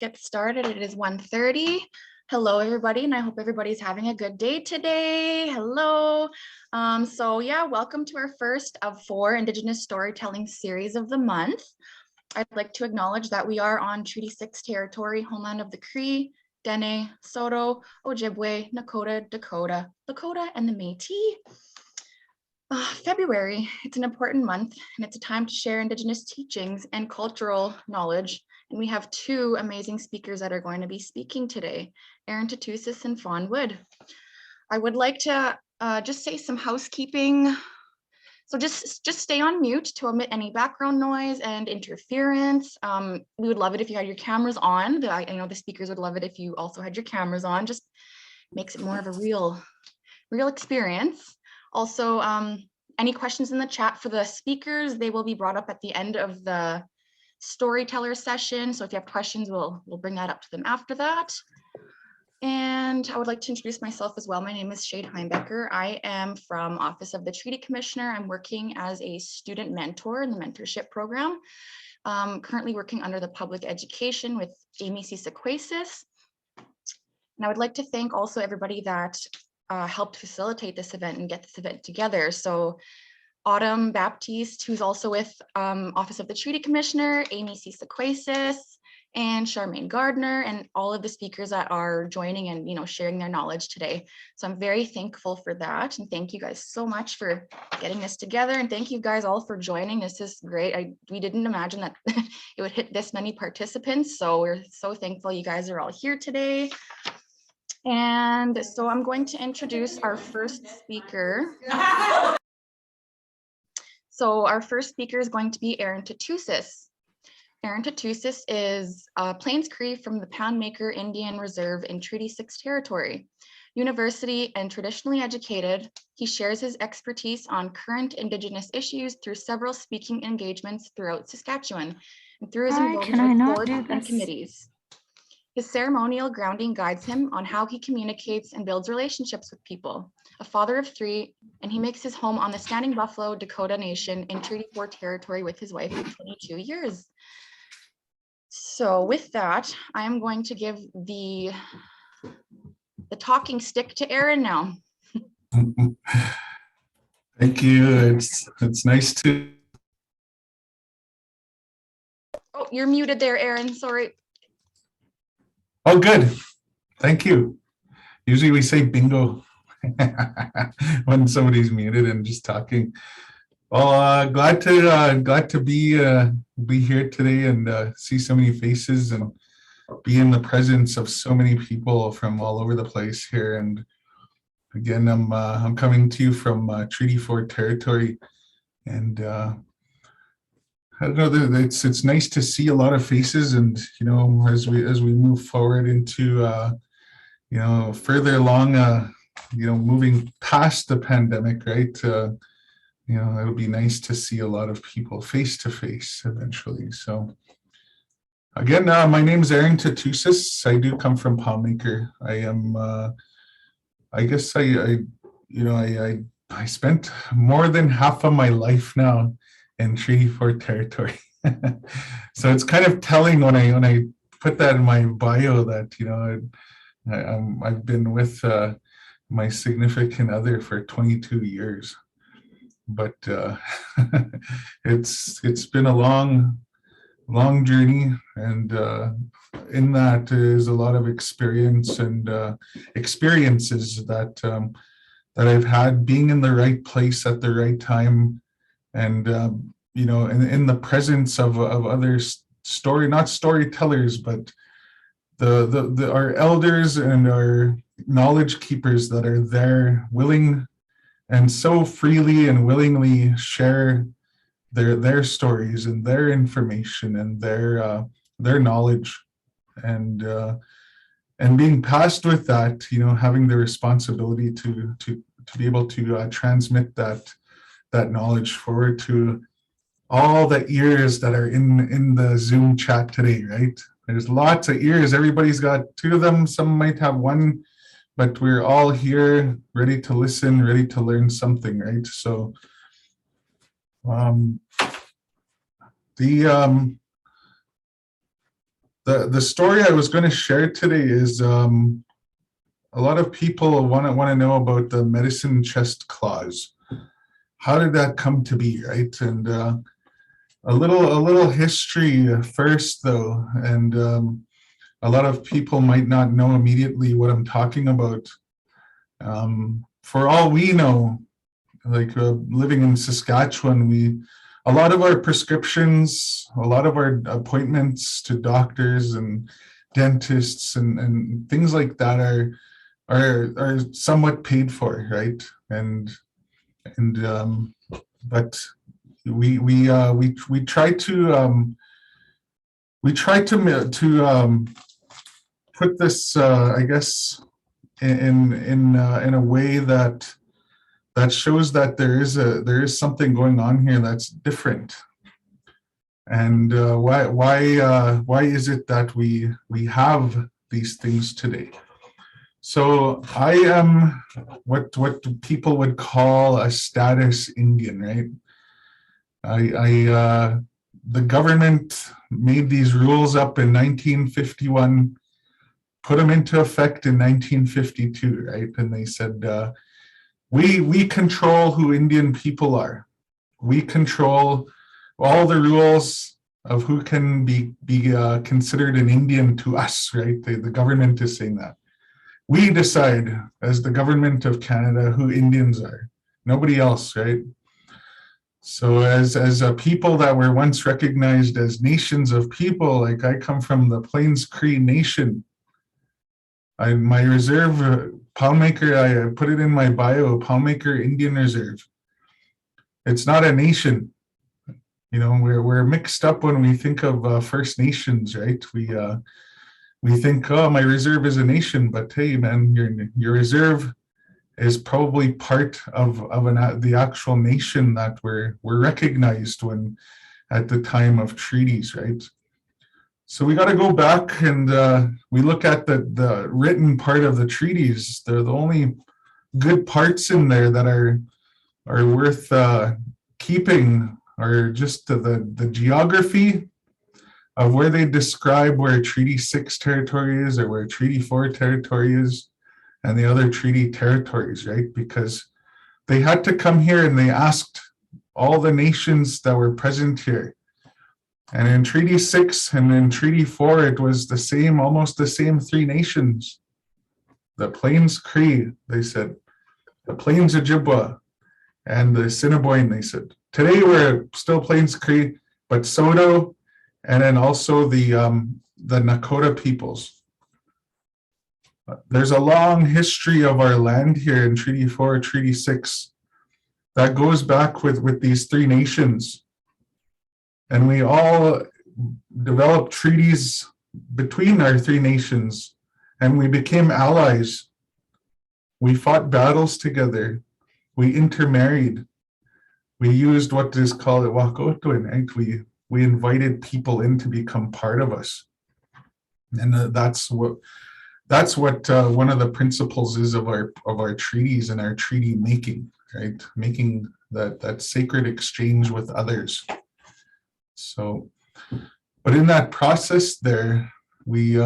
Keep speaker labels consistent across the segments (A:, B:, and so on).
A: Get started. It is 1:30. Hello, everybody, and I hope everybody's having a good day today. Hello. Welcome to our first of 4 Indigenous storytelling series of the month. I'd like to acknowledge that we are on Treaty 6 territory, homeland of the Cree, Dene, Saulteaux, Ojibwe, Nakota, Dakota, Lakota, and the Métis. February, it's an important month, and it's a time to share Indigenous teachings and cultural knowledge. And we have 2 amazing speakers that are going to be speaking today, Tootoosis and Fawn Wood. I would like to just say some housekeeping. So just stay on mute to omit any background noise and interference. We would love it if you had your cameras on. I know the speakers would love it if you also had your cameras on. Just makes it more of a real experience. Also, any questions in the chat for the speakers, they will be brought up at the end of the storyteller session. So if you have questions, we'll bring that up to them after that. And I would like to introduce myself as well. My name is Shade Heimbecker. I am from Office of the Treaty Commissioner. I'm working as a student mentor in the mentorship program. Currently working under the public education with Amy Tootoosis. And I would like to thank also everybody that helped facilitate this event and get this event together. So Autumn Baptiste, who's also with Office of the Treaty Commissioner, Amy Tootoosis, and Charmaine Gardner, and all of the speakers that are joining and sharing their knowledge today. So I'm very thankful for that, and thank you guys so much for getting this together, and thank you guys all for joining. This is great. We didn't imagine that it would hit this many participants, so we're so thankful you guys are all here today. And so I'm going to introduce our first speaker. So our first speaker is going to be Tootoosis. Tootoosis is Plains Cree from the Poundmaker Indian Reserve in Treaty 6 territory. University and traditionally educated, he shares his expertise on current Indigenous issues through several speaking engagements throughout Saskatchewan and through his involvement with boards and committees. His ceremonial grounding guides him on how he communicates and builds relationships with people. A father of 3, and he makes his home on the Standing Buffalo Dakota Nation in Treaty 4 territory with his wife of 22 years. So with that, I am going to give the talking stick to Aaron now.
B: Thank you. It's nice to.
A: Oh, you're muted there, Aaron. Sorry.
B: Oh, good. Thank you. Usually we say bingo when somebody's muted and just talking. Well, glad to be here today and see so many faces and be in the presence of so many people from all over the place here. And again, I'm coming to you from Treaty 4 territory, and I don't know. It's nice to see a lot of faces, and as we move forward into further along, moving past the pandemic, right? It'll be nice to see a lot of people face to face eventually. So again, my name is Tootoosis. I do come from Poundmaker. I am. I guess I spent more than half of my life now in Treaty 4 territory. So it's kind of telling when I put that in my bio that I've been with my significant other for 22 years. But it's been a long journey, and in that is a lot of experience and experiences that I've had, being in the right place at the right time, and in the presence of other not storytellers, but our elders and our knowledge keepers that are there, willing and so freely and willingly share their stories and their information and their knowledge, and being passed with that, having the responsibility to be able to transmit that knowledge forward to all the ears that are in the Zoom chat today, right? There's lots of ears. Everybody's got 2 of them. Some might have 1, but we're all here ready to listen, ready to learn something, right? So The story I was going to share today is a lot of people want to know about the medicine chest clause. How did that come to be, right? And a little history first, though, and a lot of people might not know immediately what I'm talking about. For all we know, like living in Saskatchewan, a lot of our prescriptions, a lot of our appointments to doctors and dentists and things like that are somewhat paid for, right? And but we try to put this, I guess, in a way that shows that there is something going on here that's different. And why is it that we have these things today? So I am what people would call a status Indian, right? The government made these rules up in 1951, put them into effect in 1952, right? And they said, we control who Indian people are. We control all the rules of who can be considered an Indian to us, right? The government is saying that. We decide as the government of Canada who Indians are, nobody else, right? So as a people that were once recognized as nations of people, like I come from the Plains Cree Nation. My reserve, Palmaker, I put it in my bio, Palmaker Indian Reserve. It's not a nation. You know, we're mixed up when we think of First Nations, right? We think, oh, my reserve is a nation, but hey, man, your reserve is probably part of the actual nation that were recognized when at the time of treaties, right? So we got to go back and we look at the written part of the treaties. They're the only good parts in there that are worth keeping are just the geography of where they describe where Treaty 6 territory is or where Treaty 4 territory is and the other treaty territories, right? Because they had to come here and they asked all the nations that were present here. And in Treaty 6 and in Treaty 4, it was the same, almost the same three nations. The Plains Cree, they said, the Plains Ojibwa, and the Assiniboine, they said. Today we're still Plains Cree, but Saulteaux, and then also the Nakota peoples. There's a long history of our land here in Treaty 4, Treaty 6, that goes back with these three nations. And we all developed treaties between our three nations, and we became allies. We fought battles together. We intermarried. We used what is called wakotoin, right? We invited people in to become part of us. And that's what one of the principles is of our treaties and our treaty making, right? Making that sacred exchange with others. So, but in that process there, we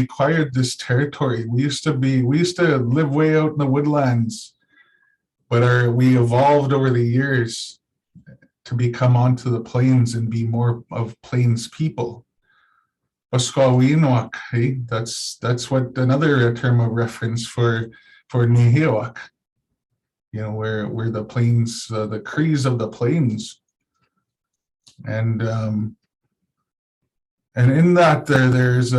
B: acquired this territory. We used to live way out in the woodlands, but we evolved over the years to become onto the plains and be more of plains people. Oskawinwak, hey, that's what another term of reference for Nihilwak. You know, where the plains, the Crees of the plains, and in that there's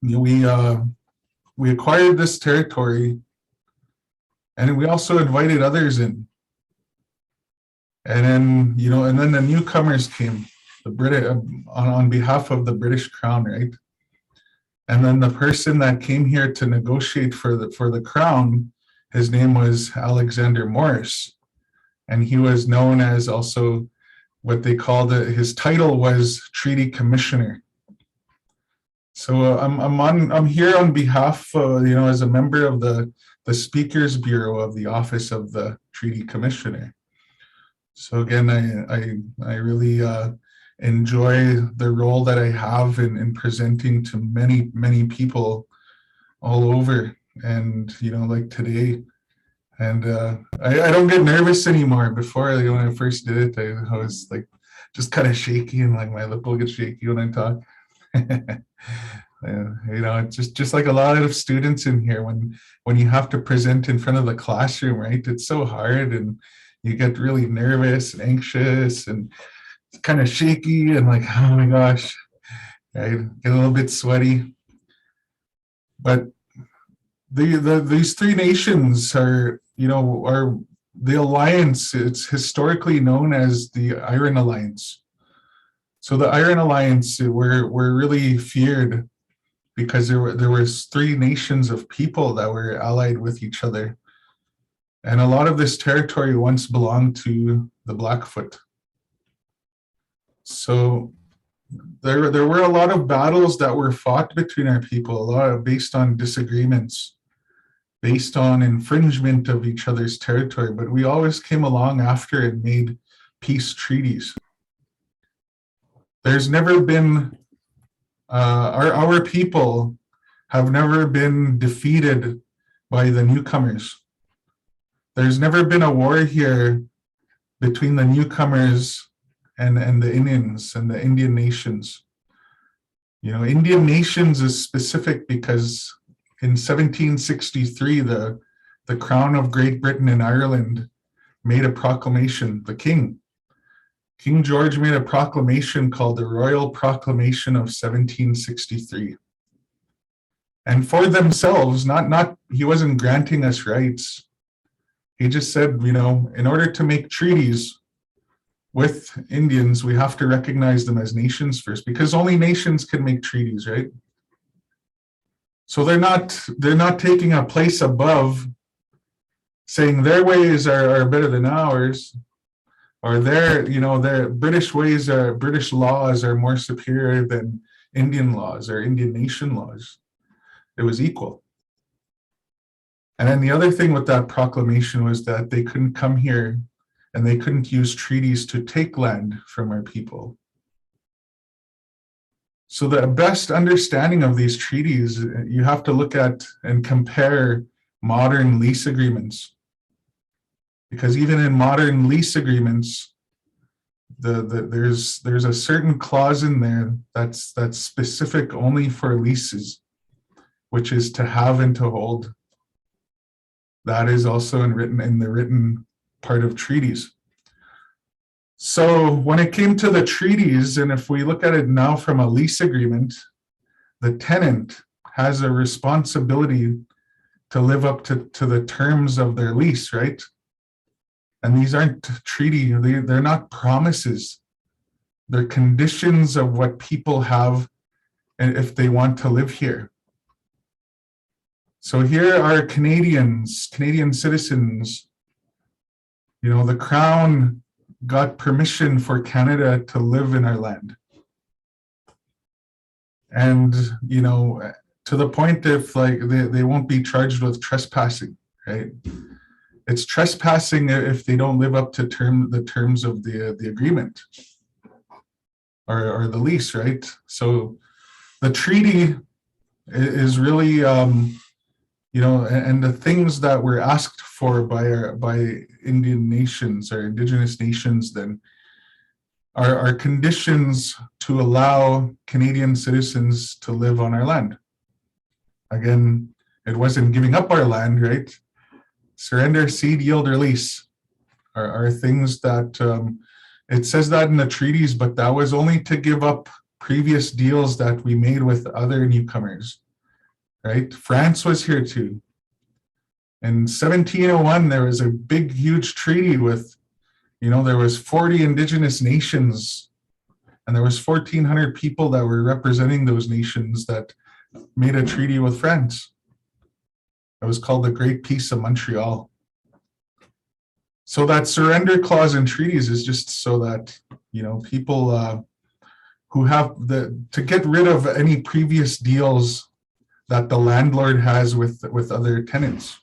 B: we acquired this territory, and we also invited others in, and then the newcomers came. The British on behalf of the British Crown, right? And then the person that came here to negotiate for the Crown, his name was Alexander Morris, and he was known as also what they called his title was Treaty Commissioner. So I'm here on behalf, as a member of the Speakers Bureau of the Office of the Treaty Commissioner. So again, I really enjoy the role that I have in presenting to many, many people all over. And, like today, and I don't get nervous anymore. Before, like, when I first did it, I was like just kind of shaky, and like my lip will get shaky when I talk. It's just like a lot of students in here, when you have to present in front of the classroom, right? It's so hard, and you get really nervous and anxious and kind of shaky, and like, oh my gosh, I get a little bit sweaty. But these three nations are the alliance. It's historically known as the Iron Alliance. So the Iron Alliance were really feared because there was three nations of people that were allied with each other, and a lot of this territory once belonged to the Blackfoot. So there were a lot of battles that were fought between our people, a lot based on disagreements, based on infringement of each other's territory, but we always came along after and made peace treaties. There's never been, our people have never been defeated by the newcomers. There's never been a war here between the newcomers and the Indians and the Indian nations. Indian nations is specific because in 1763, the Crown of Great Britain and Ireland made a proclamation. The King George made a proclamation called the Royal Proclamation of 1763. And for themselves, he wasn't granting us rights. He just said, in order to make treaties with Indians, we have to recognize them as nations first, because only nations can make treaties, right? So they're not taking a place above, saying their ways are better than ours, or their British laws are more superior than Indian laws or Indian nation laws. It was equal. And then the other thing with that proclamation was that they couldn't come here and they couldn't use treaties to take land from our people. So the best understanding of these treaties, you have to look at and compare modern lease agreements. Because even in modern lease agreements, there's a certain clause in there that's specific only for leases, which is to have and to hold. That is also in the written part of treaties. So when it came to the treaties, and if we look at it now from a lease agreement, the tenant has a responsibility to live up to the terms of their lease, right? And these aren't treaty, they're not promises. They're conditions of what people have and if they want to live here. So here are Canadian citizens. The Crown got permission for Canada to live in our land. And, to the point if like they won't be charged with trespassing, right? It's trespassing if they don't live up to the terms of the agreement or the lease, right? So the treaty is really, and the things that were asked for by Indian nations or Indigenous nations then are conditions to allow Canadian citizens to live on our land. Again, it wasn't giving up our land, right? Surrender, cede, yield, or lease are things that it says that in the treaties, but that was only to give up previous deals that we made with other newcomers, right? France was here too. In 1701, there was a big, huge treaty with, there was 40 Indigenous nations, and there was 1,400 people that were representing those nations that made a treaty with France. It was called the Great Peace of Montreal. So that surrender clause in treaties is just so that, people who have to get rid of any previous deals that the landlord has with other tenants.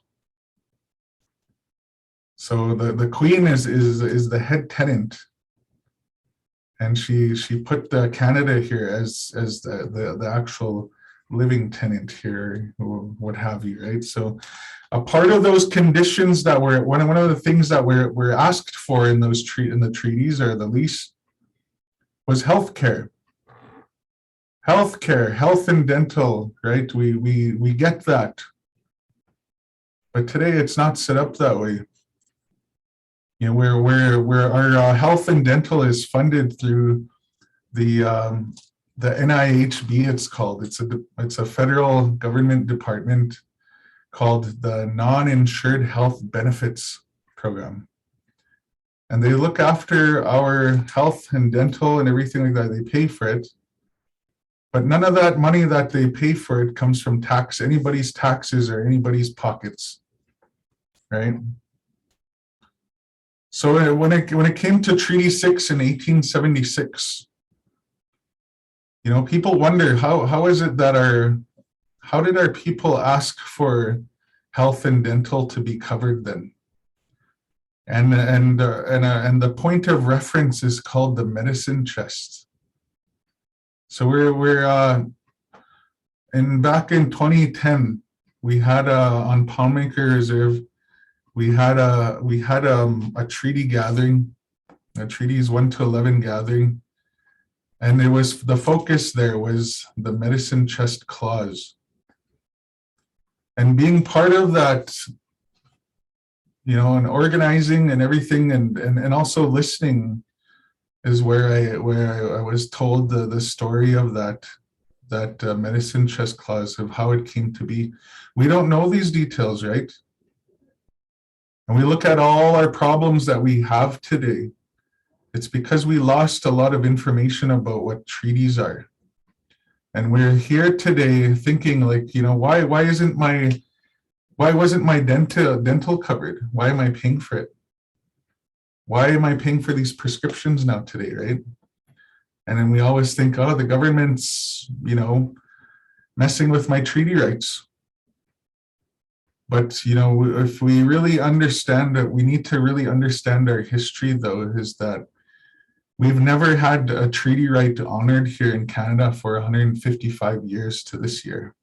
B: So the Queen is the head tenant. and she put Canada here as the actual living tenant here, or what have you, right? So a part of those conditions that were one of the things that were asked for in those the treaties or the lease was healthcare. Healthcare, health and dental, right? We get that. But today it's not set up that way. You know, where our health and dental is funded through the NIHB, it's called. It's a federal government department called the Non-Insured Health Benefits Program. And they look after our health and dental and everything like that. They pay for it. But none of that money that they pay for it comes from anybody's taxes or anybody's pockets, right? So when it came to Treaty 6 in 1876, you know, people wonder how is it that how did our people ask for health and dental to be covered then? And the point of reference is called the medicine chest. So we're back in 2010, we had on Poundmaker Reserve, we had a treaty gathering, a treaties 1 to 11 gathering, and the focus there was the medicine chest clause. And being part of that, you know, and organizing and everything, and also listening, is where I was told the story of that medicine chest clause, of how it came to be. We don't know these details, right? And we look at all our problems that we have today. It's because we lost a lot of information about what treaties are. And we're here today thinking, like, you know, why wasn't my dental covered? Why am I paying for it? Why am I paying for these prescriptions now today, right? And then we always think, oh, the government's, you know, messing with my treaty rights. But, you know, if we really understand that, we need to really understand our history, though, is that we've never had a treaty right honored here in Canada for 155 years to this year.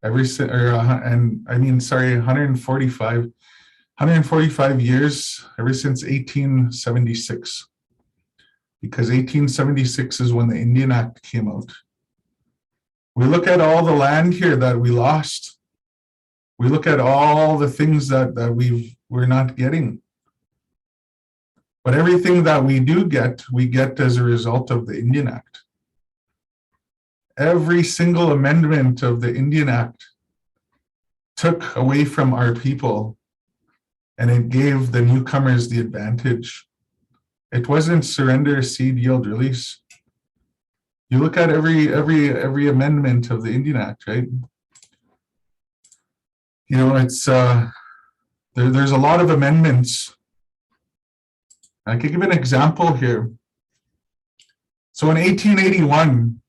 B: 145 years, ever since 1876. Because 1876 is when the Indian Act came out. We look at all the land here that we lost. We look at all the things that we're not getting. But everything that we do get, we get as a result of the Indian Act. Every single amendment of the Indian Act took away from our people, and it gave the newcomers the advantage. It wasn't surrender, cede, yield, release. You look at every amendment of the Indian Act, right? You know, it's there's a lot of amendments. I could give an example here. So in 1881,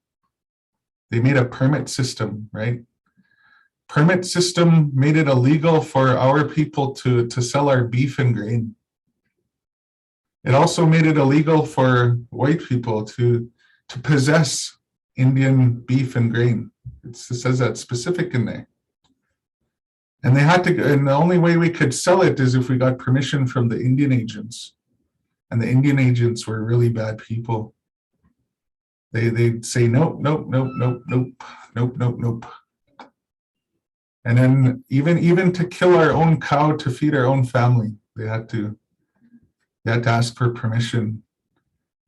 B: they made a permit system, right? Permit system made it illegal for our people to sell our beef and grain. It also made it illegal for white people to possess Indian beef and grain. It says that specific in there. And they had to, and the only way we could sell it is if we got permission from the Indian agents. And the Indian agents were really bad people. They'd say, nope, nope, nope, nope, nope, nope, nope, nope. And then even to kill our own cow to feed our own family, they had to ask for permission.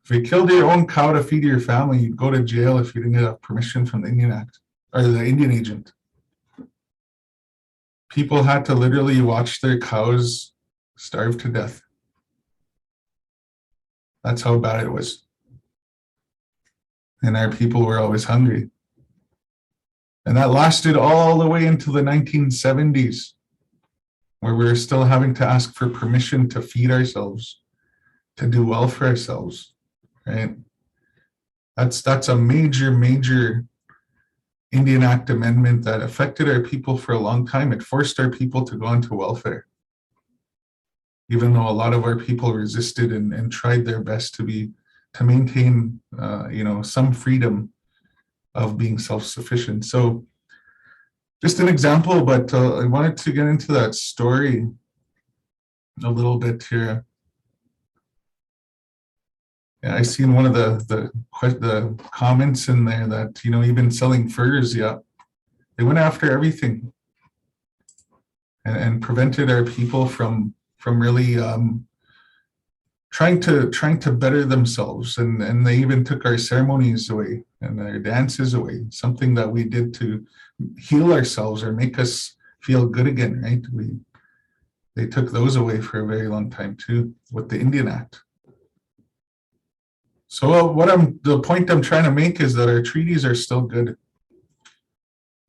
B: If you killed your own cow to feed your family, you'd go to jail if you didn't get permission from the Indian Act or the Indian agent. People had to literally watch their cows starve to death. That's how bad it was. And our people were always hungry. And that lasted all the way into the 1970s, where we were still having to ask for permission to feed ourselves, to do well for ourselves, right? That's a major Indian Act amendment that affected our people for a long time. It forced our people to go onto welfare, even though a lot of our people resisted and tried their best to be maintain, some freedom of being self-sufficient. So just an example, but I wanted to get into that story a little bit here. Yeah, I seen one of the comments in there that, even selling furs, yeah, they went after everything and prevented our people from really trying to better themselves, and they even took our ceremonies away and our dances away, something that we did to heal ourselves or make us feel good again, right? They took those away for a very long time too with the Indian Act. So the point I'm trying to make is that our treaties are still good.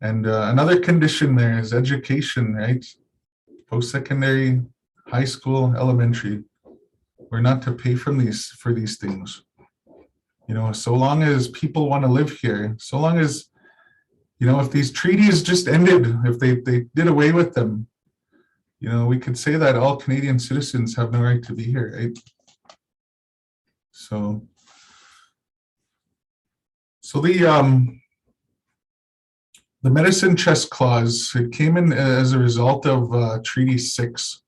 B: And another condition there is education, right? Post-secondary, high school, elementary. We're not to pay for these things. So long as people want to live here, so long as, if these treaties just ended, if they did away with them, we could say that all Canadian citizens have no right to be here, right? So the medicine chest clause, it came in as a result of Treaty 6.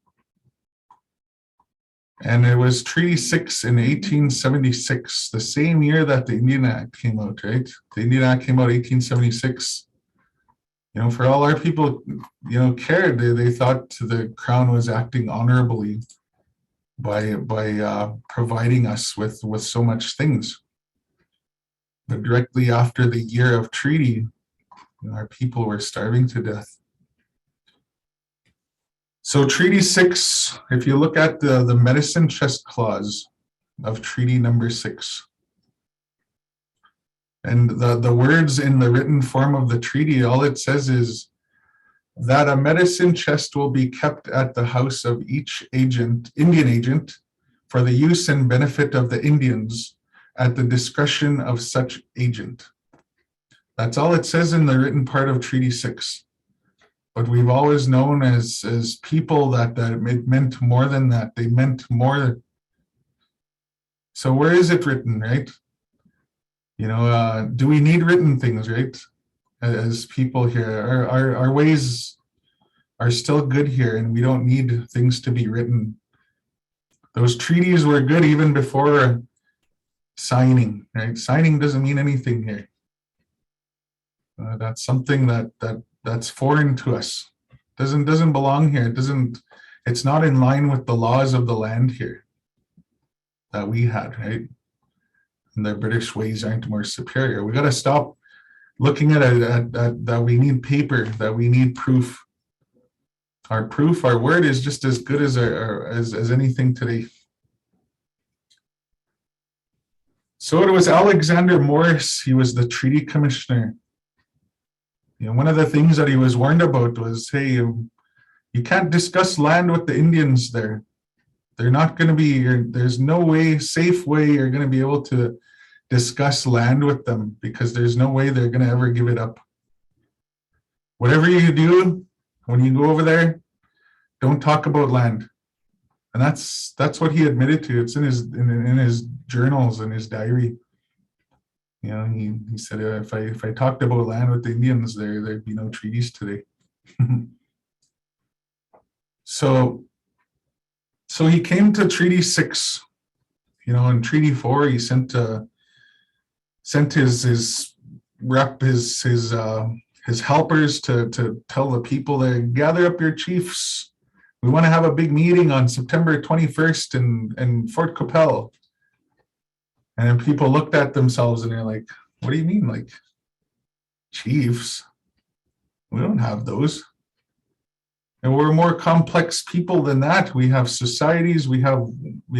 B: And it was Treaty 6 in 1876, the same year that the Indian Act came out, right? The Indian Act came out 1876. For all our people, cared, they thought the Crown was acting honorably by providing us with so much things. But directly after the year of treaty, our people were starving to death. So Treaty 6, if you look at the medicine chest clause of Treaty number 6, and the words in the written form of the treaty, all it says is that a medicine chest will be kept at the house of each Indian agent, for the use and benefit of the Indians at the discretion of such agent. That's all it says in the written part of Treaty 6. But we've always known as people that it meant more than that. They meant more. So where is it written, right? Do we need written things, right? As people here, our ways are still good here, and we don't need things to be written. Those treaties were good even before signing, right? Signing doesn't mean anything here. That's something that's foreign to us. Doesn't belong here. It's not in line with the laws of the land here that we had, right? And the British ways aren't more superior. We got to stop looking at it that we need paper, that we need proof. Our proof, our word is just as good as as anything today. So it was Alexander Morris. He was the treaty commissioner. One of the things that he was warned about was, hey, you can't discuss land with the Indians there. They're not going to be, there's no safe way you're going to be able to discuss land with them, because there's no way they're going to ever give it up. Whatever you do, when you go over there, don't talk about land. And that's what he admitted to. It's in his journals and his diary. He said, if I talked about land with the Indians, there'd be no treaties today. So he came to Treaty 6. In Treaty 4, he sent his rep, his helpers to tell the people there, gather up your chiefs. We want to have a big meeting on September 21st in Fort Qu'Appelle. And then people looked at themselves and they're like, what do you mean, like, chiefs? We don't have those. And we're more complex people than that. We have societies, we have,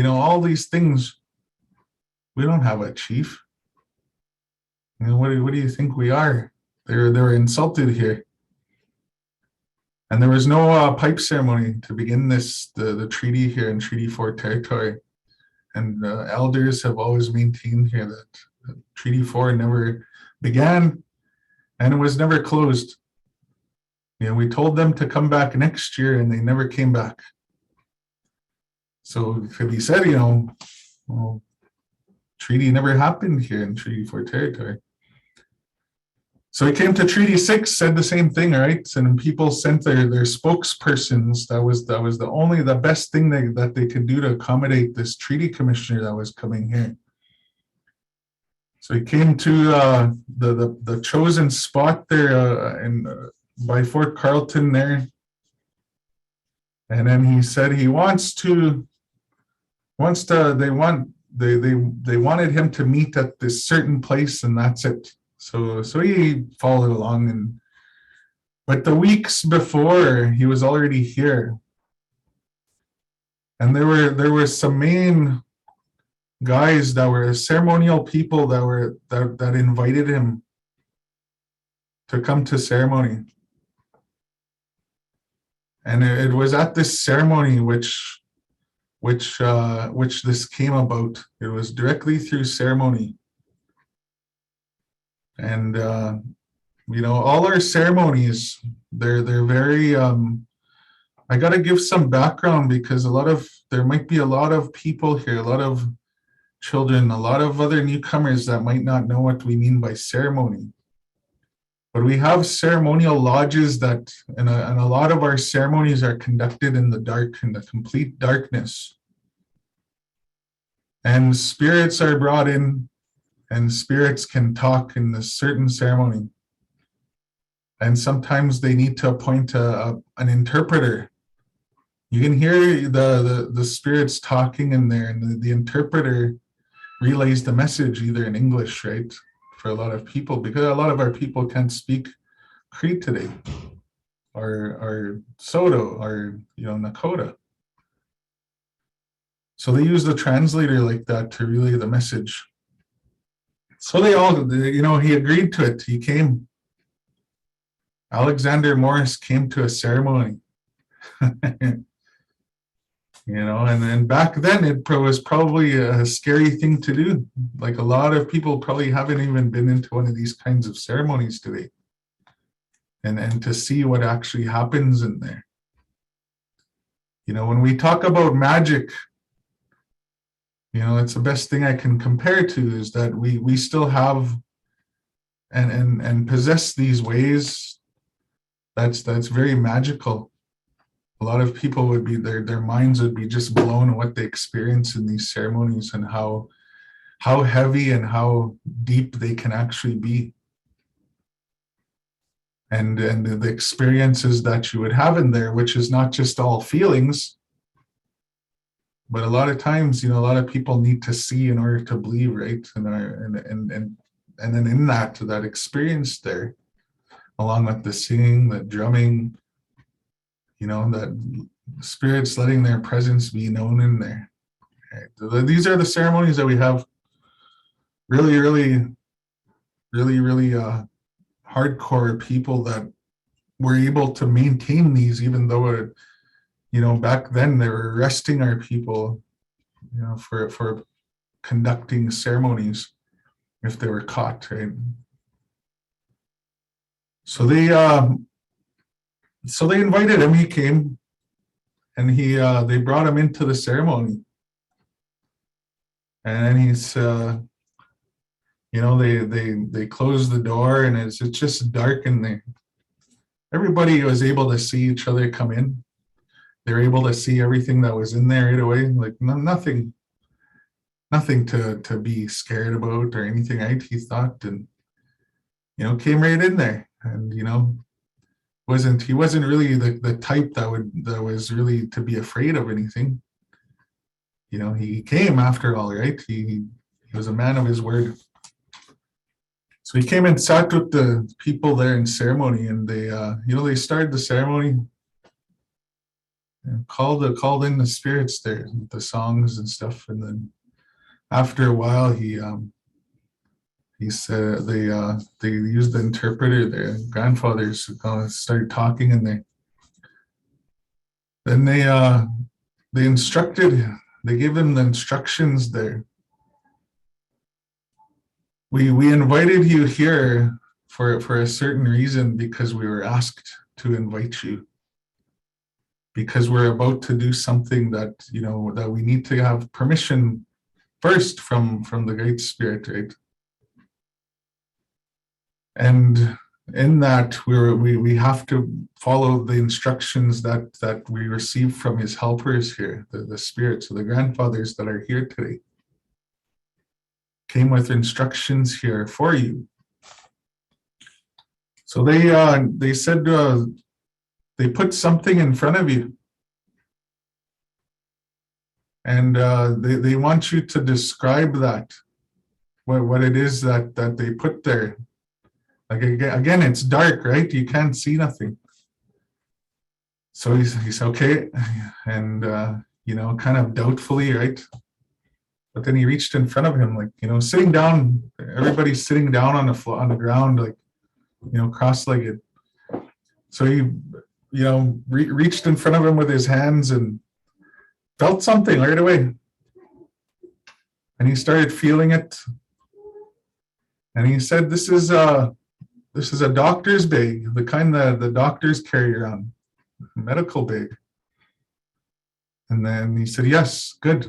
B: all these things. We don't have a chief. What do you think we are? They were insulted here. And there was no pipe ceremony to begin the treaty here in Treaty 4 territory. And elders have always maintained here that Treaty 4 never began and it was never closed. We told them to come back next year and they never came back. So it could be said, well, treaty never happened here in Treaty 4 territory. So he came to Treaty 6, said the same thing, right? And people sent their spokespersons. That was the best thing that they could do to accommodate this treaty commissioner that was coming here. So he came to the chosen spot there by Fort Carlton there. And then he said he they wanted him to meet at this certain place, and that's it. So he followed along, but the weeks before he was already here, and there were some main guys that were ceremonial people that invited him to come to ceremony, and it was at this ceremony which this came about. It was directly through ceremony. And all our ceremonies, they're very I got to give some background, because there might be a lot of people here, a lot of children, a lot of other newcomers that might not know what we mean by ceremony. But we have ceremonial lodges and a lot of our ceremonies are conducted in the dark, in the complete darkness. And spirits are brought in, and spirits can talk in this certain ceremony. And sometimes they need to appoint an interpreter. You can hear the spirits talking in there, and the interpreter relays the message either in English, right? For a lot of people, because a lot of our people can't speak Cree today, or Soto, or Nakota. So they use the translator like that to relay the message. So he agreed to it. He came. Alexander Morris came to a ceremony. And back then it was probably a scary thing to do. Like, a lot of people probably haven't even been into one of these kinds of ceremonies today. And to see what actually happens in there. When we talk about magic, it's the best thing I can compare to, is that we still have and possess these ways that's very magical. A lot of people would be their minds would be just blown at what they experience in these ceremonies, and how heavy and how deep they can actually be. And the experiences that you would have in there, which is not just all feelings, but a lot of times, a lot of people need to see in order to believe, right? And then in that experience there, along with the singing, the drumming, that spirits letting their presence be known in there. Right? These are the ceremonies that we have really, really, really, really hardcore people that were able to maintain these, even though back then they were arresting our people, for conducting ceremonies if they were caught, right? So they invited him. He came, and they brought him into the ceremony, and he's they closed the door, and it's just dark in there. Everybody was able to see each other come in. They were able to see everything that was in there right away. Like, nothing to be scared about or anything, right? He thought, and came right in there, and he wasn't really the type that was really to be afraid of anything. He came after all, right? He was a man of his word. So he came and sat with the people there in ceremony, and they started the ceremony and called in the spirits there with the songs and stuff. And then after a while, he said they used the interpreter. Their grandfathers started talking, and they gave them the instructions there. We invited you here for a certain reason, because we were asked to invite you, because we're about to do something that that we need to have permission first from the Great Spirit, right? And in that, we have to follow the instructions that we receive from his helpers here, the spirits, so the grandfathers that are here today came with instructions here for you. So they said they put something in front of you, and they want you to describe that, what it is that they put there. Like again, it's dark, right? You can't see nothing. So he's okay, and kind of doubtfully, right? But then he reached in front of him, like, sitting down. Everybody's sitting down on the ground, like, cross-legged. So he, reached in front of him with his hands and felt something right away. And he started feeling it. And he said, "This is a doctor's bag, the kind that the doctors carry around, medical bag." And then he said, "Yes, good."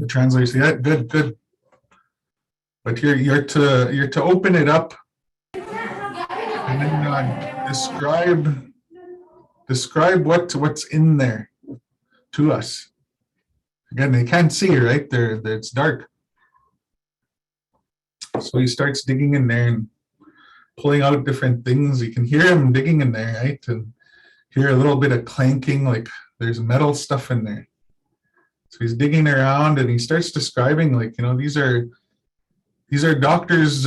B: The translator said, "Yeah, good, good. But you're to open it up and then describe what's in there to us." Again, they can't see, right? It's dark. So he starts digging in there and pulling out different things. You can hear him digging in there, right? And hear a little bit of clanking, like there's metal stuff in there. So he's digging around and he starts describing, like, these are doctors'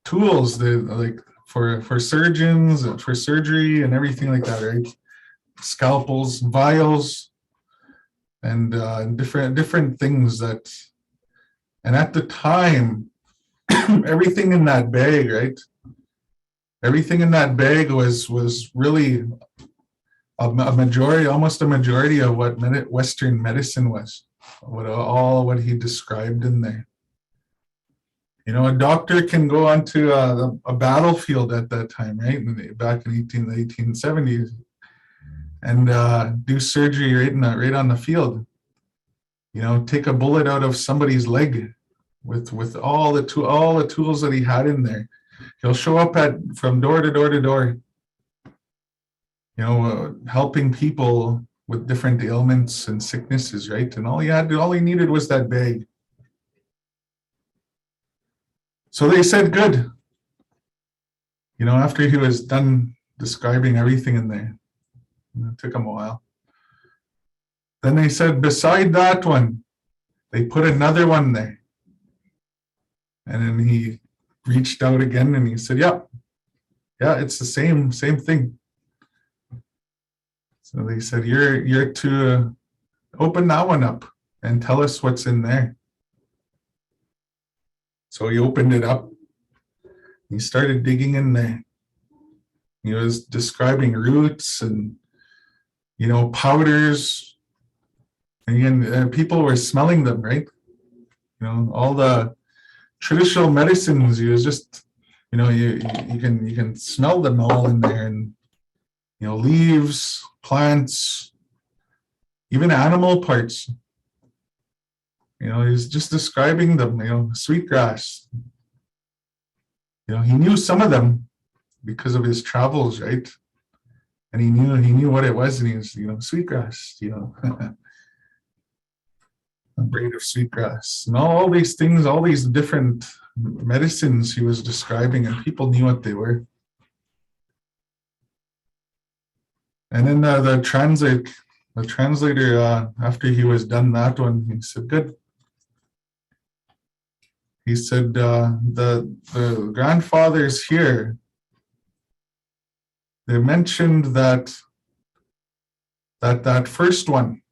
B: tools, like for surgeons, for surgery and everything like that, right? Scalpels, vials, and different things that. And at the time, everything in that bag, right? Everything in that bag was really a majority, almost a majority of what Western medicine was, what he described in there. A doctor can go onto a battlefield at that time, right? Back in the 1870s, and do surgery right on the field. Take a bullet out of somebody's leg with all the tools that he had in there. He'll show up from door to door to door, helping people with different ailments and sicknesses, right? And all he needed was that bag. So they said, good. After he was done describing everything in there, it took him a while. Then they said, beside that one, they put another one there. And then he reached out again and he said, yeah, it's the same thing. So they said, you're to open that one up and tell us what's in there. So he opened it up. He started digging in there. He was describing roots and, powders. And again, people were smelling them, right? All the traditional medicines, he was just, you can smell them all in there, and leaves, plants, even animal parts. He's just describing them. Sweetgrass. He knew some of them because of his travels, right? And he knew what it was, and he was, sweetgrass. A braid of sweetgrass, and all these things, all these different medicines he was describing, and people knew what they were. And then the translator, after he was done that one, he said, good. He said, the grandfathers here, they mentioned that first one,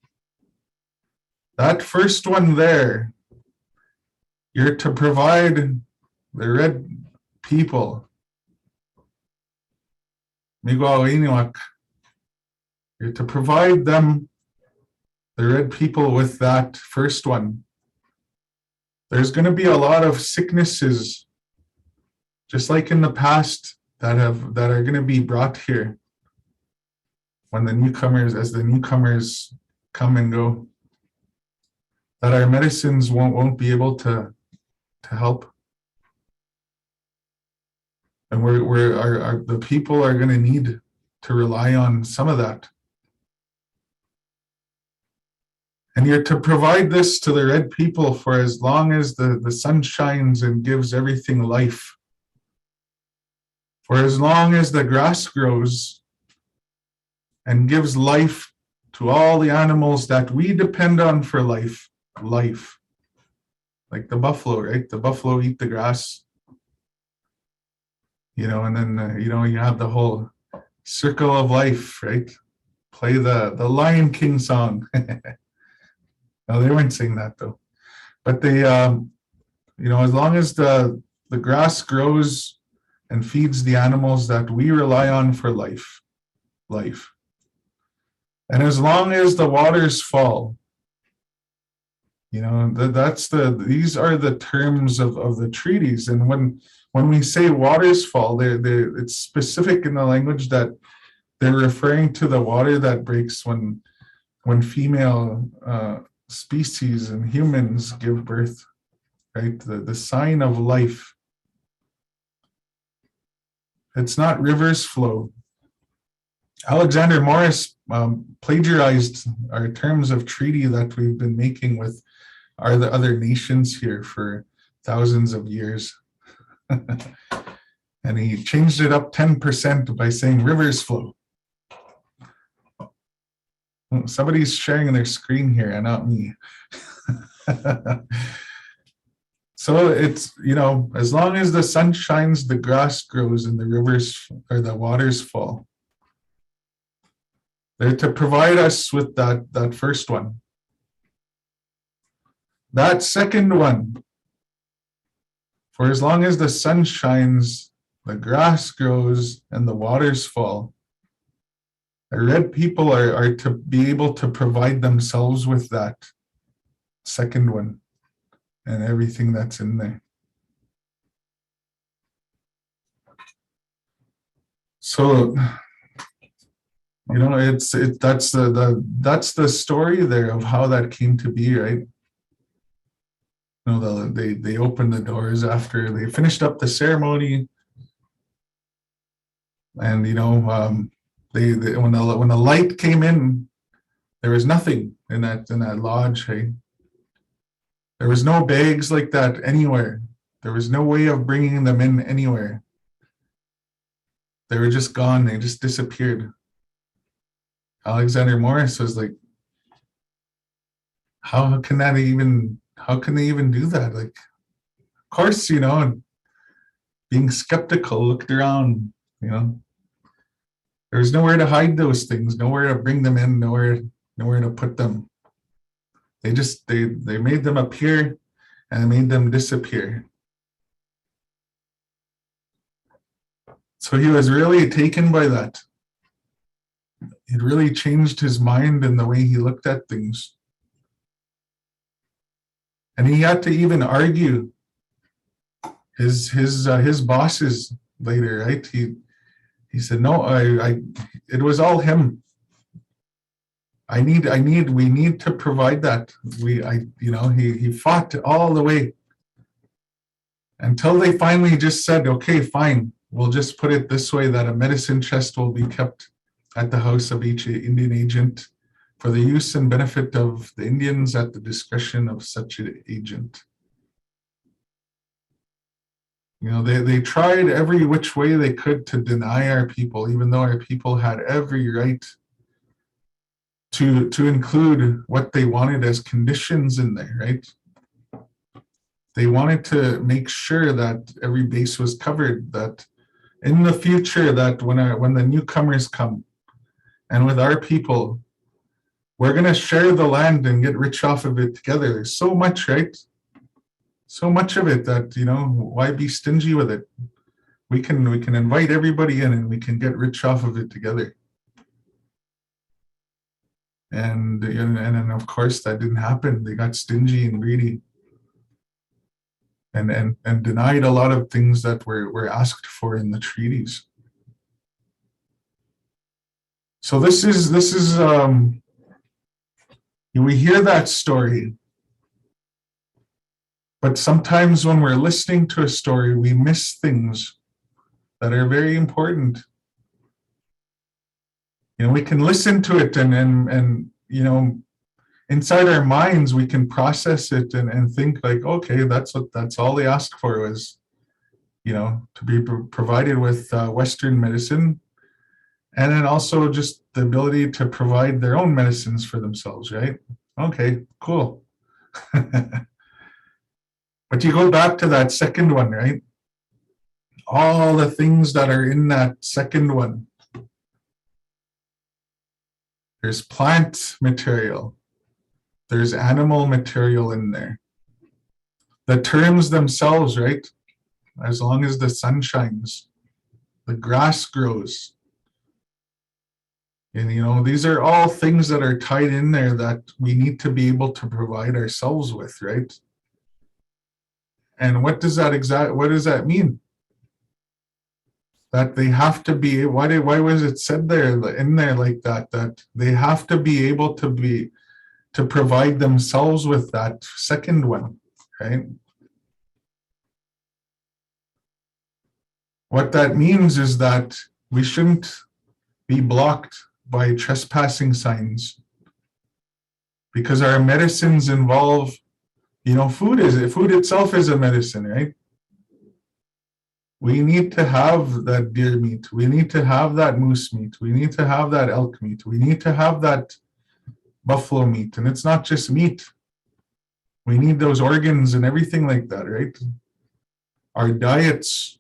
B: there, you're to provide the red people, you're to provide them, the red people, with that first one. There's going to be a lot of sicknesses, just like in the past, that are going to be brought here when as the newcomers come and go. that our medicines won't be able to help. And the people are going to need to rely on some of that. And you're to provide this to the red people for as long as the sun shines and gives everything life. For as long as the grass grows and gives life to all the animals that we depend on for life. Like the buffalo, right? The buffalo eat the grass. And then, you have the whole circle of life, right? Play the Lion King song. No, they weren't saying that though. But they, as long as the grass grows and feeds the animals that we rely on for life. And as long as the waters fall, these are the terms of the treaties. And when we say waters fall, it's specific in the language that they're referring to the water that breaks when female species and humans give birth, right? The sign of life. It's not rivers flow. Alexander Morris plagiarized our terms of treaty that we've been making with the other nations here for thousands of years. And he changed it up 10% by saying rivers flow. Somebody's sharing their screen here and not me. So it's, as long as the sun shines, the grass grows and the rivers or the waters fall. They're to provide us with that first one. That second one, for as long as the sun shines, the grass grows and the waters fall. The red people are to be able to provide themselves with that second one and everything that's in there. So, that's the story there of how that came to be, right? They opened the doors after they finished up the ceremony, and when the light came in, there was nothing in that lodge. Hey, there was no bags like that anywhere. There was no way of bringing them in anywhere. They were just gone. They just disappeared. Alexander Morris was like, how can they even do that? Like, of course, being skeptical, looked around, there's nowhere to hide those things, nowhere to bring them in, nowhere to put them. They made them appear and made them disappear. So he was really taken by that. It really changed his mind and the way he looked at things. And he had to even argue his bosses later, right? He said, no, it was all him. We need to provide that. He fought all the way until they finally just said, okay, fine. We'll just put it this way, that a medicine chest will be kept at the house of each Indian agent for the use and benefit of the Indians at the discretion of such an agent. They tried every which way they could to deny our people, even though our people had every right to include what they wanted as conditions in there, right? They wanted to make sure that every base was covered, that in the future, that when the newcomers come, and with our people, we're going to share the land and get rich off of it together. There's so much, right? So much of it that, why be stingy with it? We can invite everybody in and we can get rich off of it together. And then of course that didn't happen. They got stingy and greedy and denied a lot of things that were asked for in the treaties. So this is we hear that story, But sometimes when we're listening to a story, we miss things that are very important. We can listen to it and inside our minds, we can process it and think like, okay, that's all they asked for was, to be provided with Western medicine, and then also just the ability to provide their own medicines for themselves, right? Okay, cool. But you go back to that second one, right? All the things that are in that second one. There's plant material. There's animal material in there. The terms themselves, right? As long as the sun shines, the grass grows. And these are all things that are tied in there that we need to be able to provide ourselves with, right? And what does that mean? That they have to be, why was it said there in there like that they have to be able to provide themselves with that second one, right? What that means is that we shouldn't be blocked by trespassing signs, because our medicines involve, food itself is a medicine, right? We need to have that deer meat. We need to have that moose meat. We need to have that elk meat. We need to have that buffalo meat. And it's not just meat. We need those organs and everything like that, right? Our diets.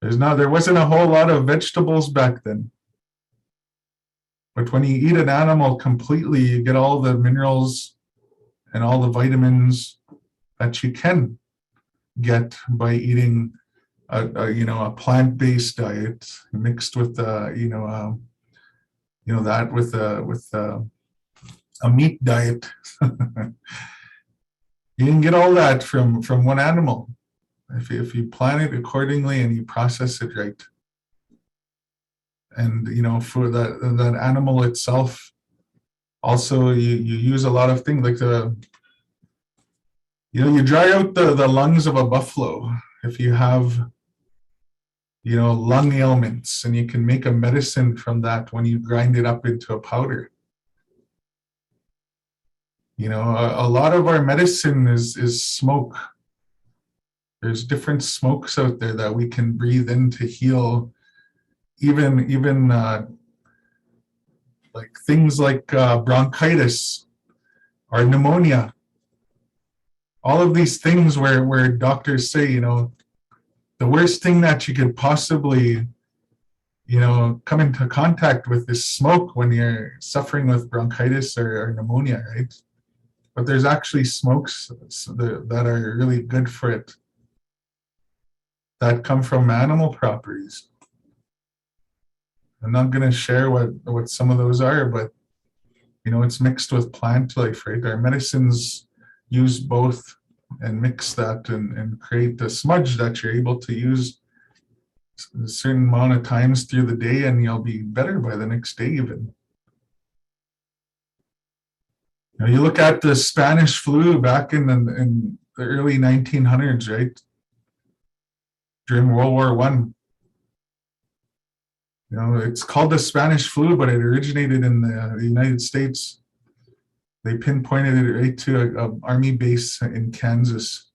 B: There wasn't a whole lot of vegetables back then. But when you eat an animal completely, you get all the minerals and all the vitamins that you can get by eating a plant-based diet mixed with that with a meat diet. You can get all that from one animal if you plan it accordingly and you process it right. And for that animal itself, also you use a lot of things like you dry out the lungs of a buffalo if you have lung ailments, and you can make a medicine from that when you grind it up into a powder. A lot of our medicine is smoke. There's different smokes out there that we can breathe in to heal even like things like bronchitis or pneumonia. All of these things where doctors say, the worst thing that you could possibly, come into contact with is smoke when you're suffering with bronchitis or pneumonia, right? But there's actually smokes that are really good for it, that come from animal properties. I'm not going to share what some of those are, but, it's mixed with plant life, right? Our medicines use both and mix that and create a smudge that you're able to use a certain amount of times through the day, and you'll be better by the next day even. You look at the Spanish flu back in the early 1900s, right? During World War I. It's called the Spanish flu, but it originated in the United States. They pinpointed it right to an army base in Kansas,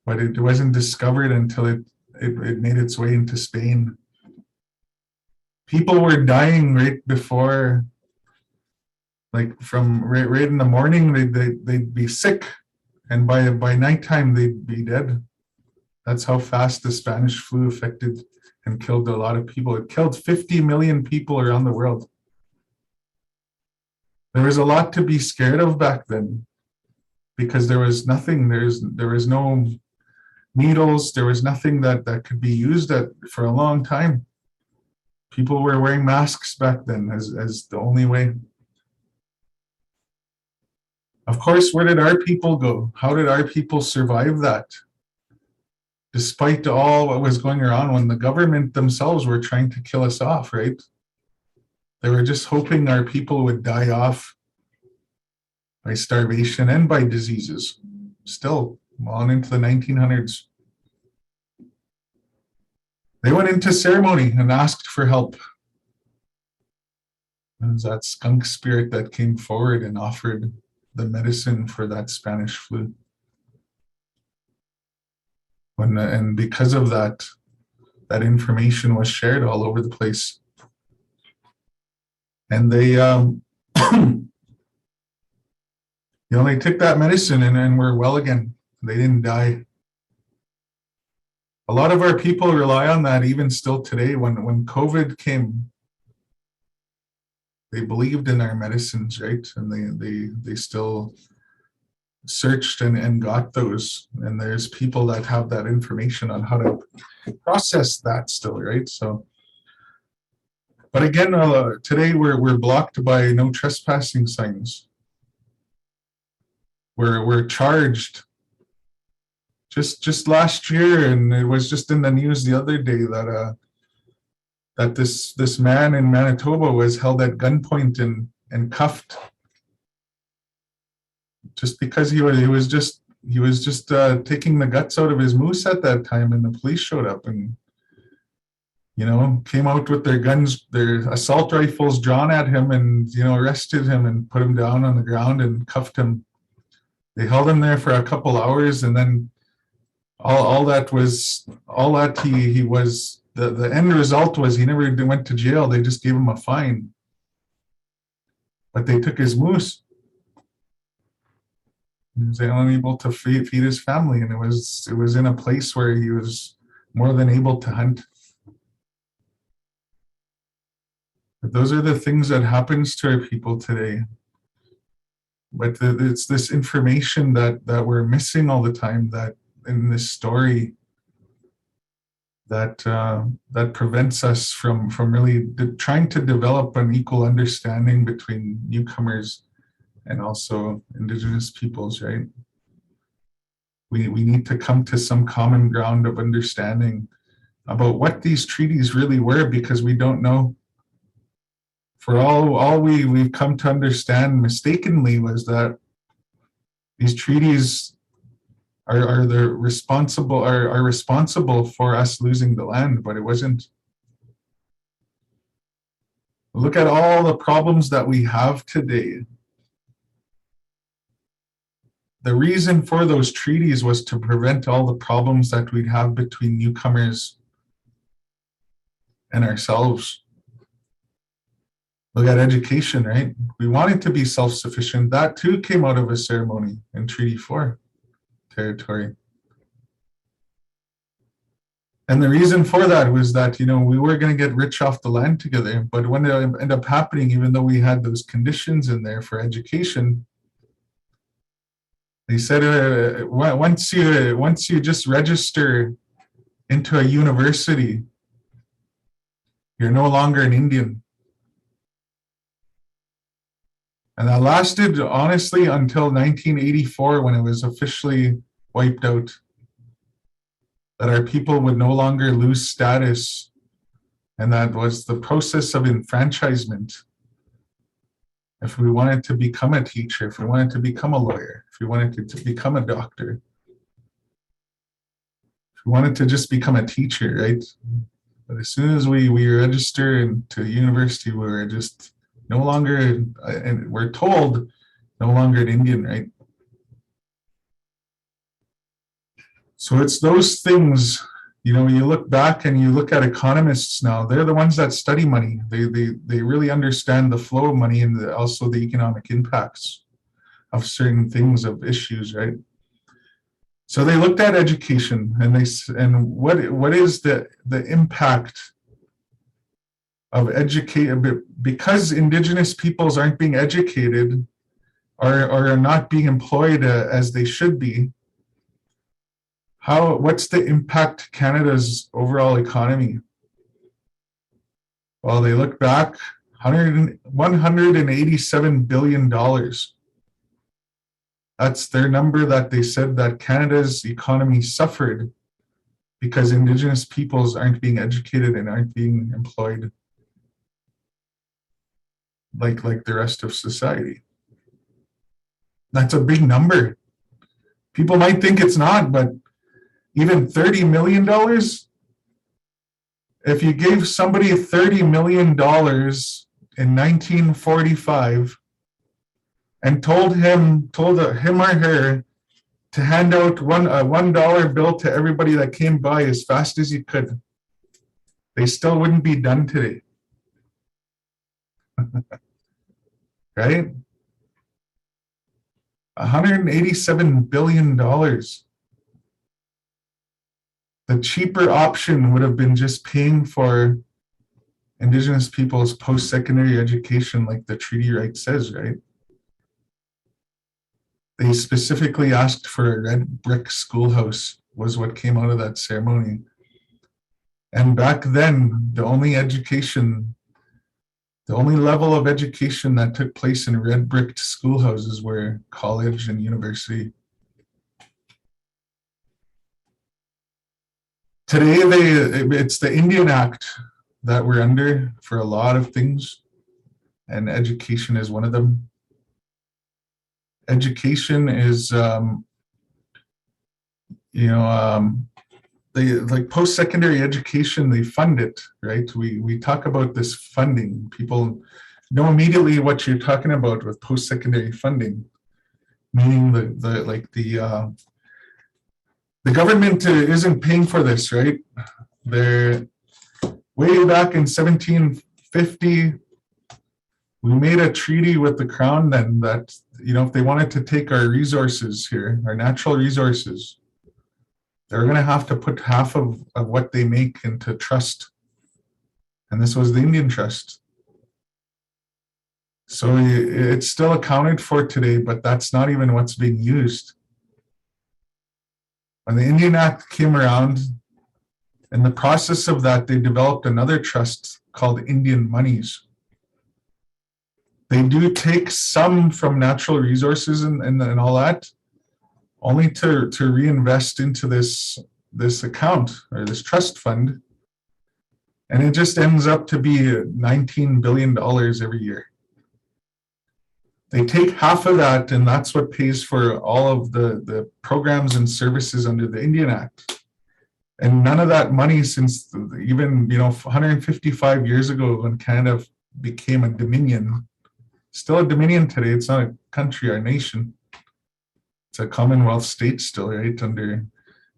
B: but it wasn't discovered until it made its way into Spain. People were dying right before, like from right in the morning, they'd be sick, and by nighttime they'd be dead. That's how fast the Spanish flu affected and killed a lot of people. It killed 50 million people around the world. There was a lot to be scared of back then, because there was nothing. There was no needles. There was nothing that could be used for a long time. People were wearing masks back then as the only way. Of course, where did our people go? How did our people survive that? Despite all what was going on, when the government themselves were trying to kill us off, right? They were just hoping our people would die off by starvation and by diseases. still on into the 1900s. They went into ceremony and asked for help. It was that skunk spirit that came forward and offered the medicine for that Spanish flu. And because of that, that information was shared all over the place. And they, they took that medicine and were well again. They didn't die. A lot of our people rely on that even still today. When COVID came, they believed in our medicines, right? And they still searched and got those. And there's people that have that information on how to process that still, right? So, but again, today we're blocked by no trespassing signs. We're charged. Just last year, and it was just in the news the other day that this man in Manitoba was held at gunpoint and cuffed just because he was just taking the guts out of his moose at that time, and the police showed up and came out with their guns, their assault rifles drawn at him, and arrested him and put him down on the ground and cuffed him. They held him there for a couple hours, and then he was the end result was he never went to jail. They just gave him a fine, but they took his moose. He was unable to feed his family, and it was in a place where he was more than able to hunt. But those are the things that happens to our people today. But it's this information that we're missing all the time, that in this story, that prevents us from really trying to develop an equal understanding between newcomers and also Indigenous peoples, right? We need to come to some common ground of understanding about what these treaties really were, because we don't know. For all we've come to understand mistakenly was that these treaties are responsible for us losing the land, but it wasn't. Look at all the problems that we have today. The reason for those treaties was to prevent all the problems that we'd have between newcomers and ourselves. Look at education, right? We wanted to be self-sufficient. That too came out of a ceremony in Treaty 4 territory. And the reason for that was that, we were going to get rich off the land together. But when it ended up happening, even though we had those conditions in there for education, they said once you just register into a university, you're no longer an Indian. And that lasted, honestly, until 1984, when it was officially wiped out. That our people would no longer lose status. And that was the process of enfranchisement. If we wanted to become a teacher, if we wanted to become a lawyer, if we wanted to become a doctor, if we wanted to just become a teacher, right? But as soon as we register into university, we were just no longer, and we're told, no longer an Indian, right? So it's those things, you look back and you look at economists now, they're the ones that study money. They really understand the flow of money and also the economic impacts of certain things, of issues, right? So they looked at education and what is the impact of because Indigenous peoples aren't being educated or are not being employed as they should be. What's the impact to Canada's overall economy? Well, they look back, $187 billion. That's their number that they said that Canada's economy suffered because Indigenous peoples aren't being educated and aren't being employed like the rest of society. That's a big number. People might think it's not, but even $30 million, if you gave somebody $30 million in 1945 and told him or her to hand out a $1 bill to everybody that came by as fast as you could, they still wouldn't be done today. Right? $187 billion. The cheaper option would have been just paying for Indigenous people's post-secondary education, like the treaty right says, right? They specifically asked for a red brick schoolhouse, was what came out of that ceremony. And back then, the only level of education that took place in red brick schoolhouses were college and university. Today, it's the Indian Act that we're under for a lot of things, and education is one of them. Education is, they like post-secondary education, they fund it, right? We talk about this funding. People know immediately what you're talking about with post-secondary funding, meaning the government isn't paying for this, right? They're way back in 1750, we made a treaty with the crown then that, if they wanted to take our resources here, our natural resources, they're going to have to put half of what they make into trust. And this was the Indian trust. So it's still accounted for today, but that's not even what's being used. When the Indian Act came around, in the process of that, they developed another trust called Indian Monies. They do take some from natural resources and all that, only to reinvest into this account or this trust fund. And it just ends up to be $19 billion every year. They take half of that, and that's what pays for all of the programs and services under the Indian Act. And none of that money since even 155 years ago when Canada became a dominion, still a dominion today, it's not a country or nation. It's a Commonwealth state still, right?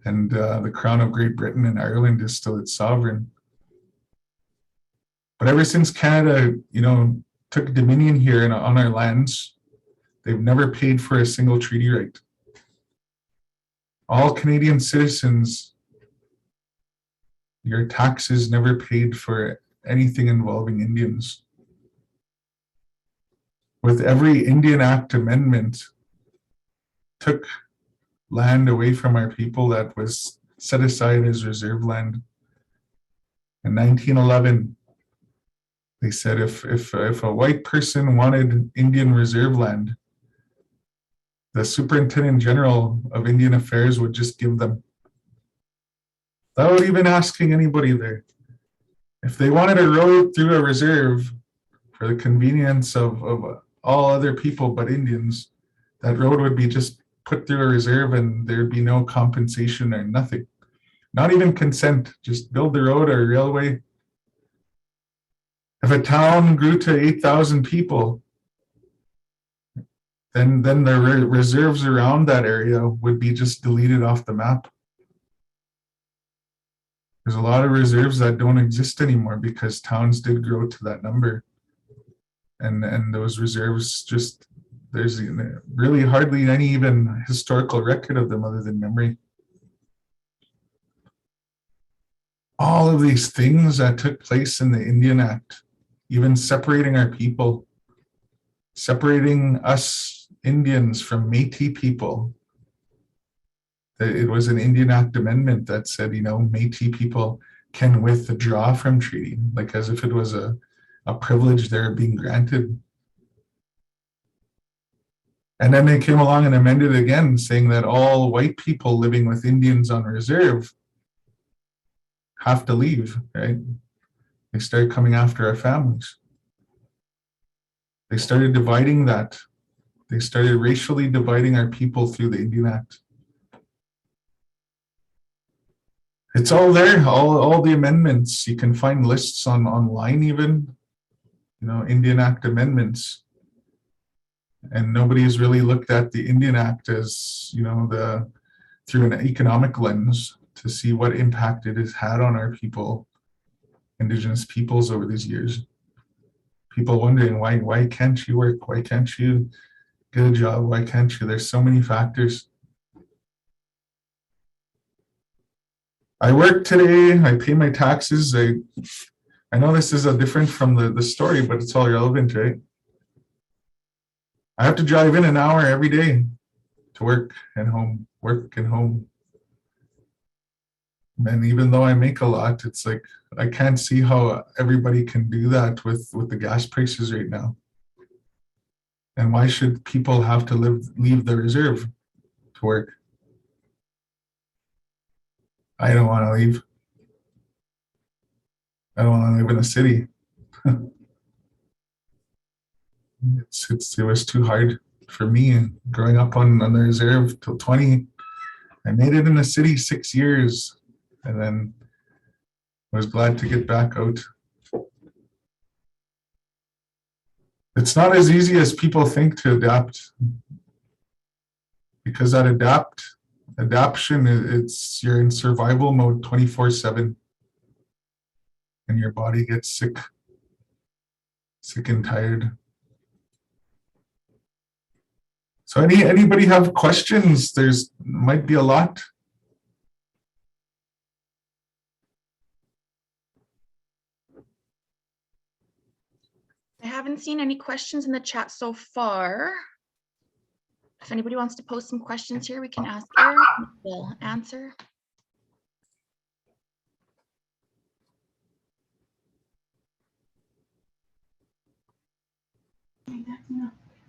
B: And the Crown of Great Britain and Ireland is still its sovereign. But ever since Canada, took dominion here on our lands, they've never paid for a single treaty right. All Canadian citizens, your taxes never paid for anything involving Indians. With every Indian Act amendment, took land away from our people that was set aside as reserve land. In 1911, they said if a white person wanted Indian reserve land, the Superintendent General of Indian Affairs would just give them, without even asking anybody there. If they wanted a road through a reserve for the convenience of all other people but Indians, that road would be just put through a reserve and there'd be no compensation or nothing. Not even consent, just build the road or railway. If a town grew to 8,000 people, then the reserves around that area would be just deleted off the map. There's a lot of reserves that don't exist anymore because towns did grow to that number. And those reserves just, there's really hardly any even historical record of them other than memory. All of these things that took place in the Indian Act, even separating our people, separating us Indians from Métis people. It was an Indian Act amendment that said, Métis people can withdraw from treaty, like as if it was a privilege they're being granted. And then they came along and amended it again, saying that all white people living with Indians on reserve have to leave, right? They started coming after our families. They started dividing that. They started racially dividing our people through the Indian Act. It's all there, all the amendments. You can find lists online even, Indian Act amendments. And nobody's really looked at the Indian Act as, through an economic lens to see what impact it has had on our people, Indigenous peoples over these years. People wondering why can't you work? Why can't you get a job? Why can't you? There's so many factors. I work today, I pay my taxes. I know this is a different from the story, but it's all relevant, right? I have to drive in an hour every day to work and home, work and home. And even though I make a lot, it's like, I can't see how everybody can do that with the gas prices right now. And why should people have to leave the reserve to work? I don't want to leave. I don't want to live in a city. It was too hard for me growing up on the reserve till 20. I made it in the city 6 years and then was glad to get back out. It's not as easy as people think to adapt, because that adaption, you're in survival mode 24/7, and your body gets sick and tired. So anybody have questions? There's might be a lot.
A: I haven't seen any questions in the chat so far. If anybody wants to post some questions here, we can ask Eric, we'll answer.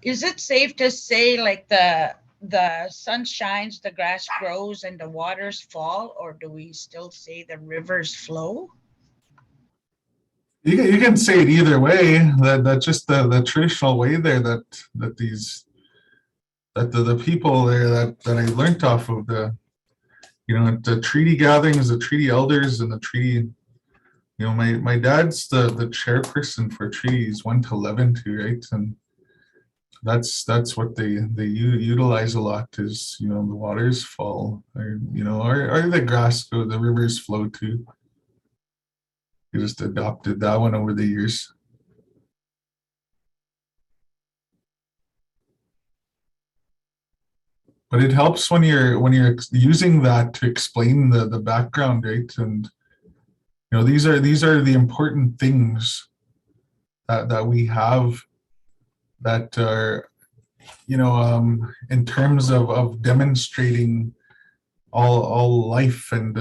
C: Is it safe to say like the sun shines, the grass grows, and the waters fall, or do we still say the rivers flow?
B: You can say it either way. That's just the traditional way there that the people there that I learned off of the treaty gatherings, the treaty elders, and the treaty. My dad's the chairperson for treaties 1 to 11 too, right? And that's what they utilize a lot is the waters fall, or the grass go, the rivers flow too. They just adopted that one over the years. But it helps when you're using that to explain the background, right? And these are the important things that we have that are in terms of demonstrating all life and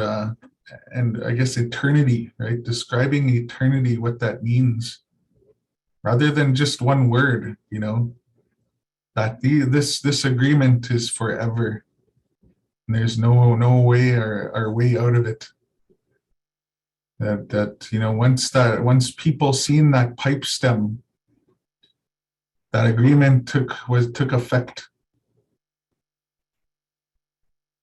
B: I guess eternity, right? Describing eternity, what that means, rather than just one word, that this agreement is forever. And there's no way or way out of it. That once people seen that pipe stem, that agreement took effect.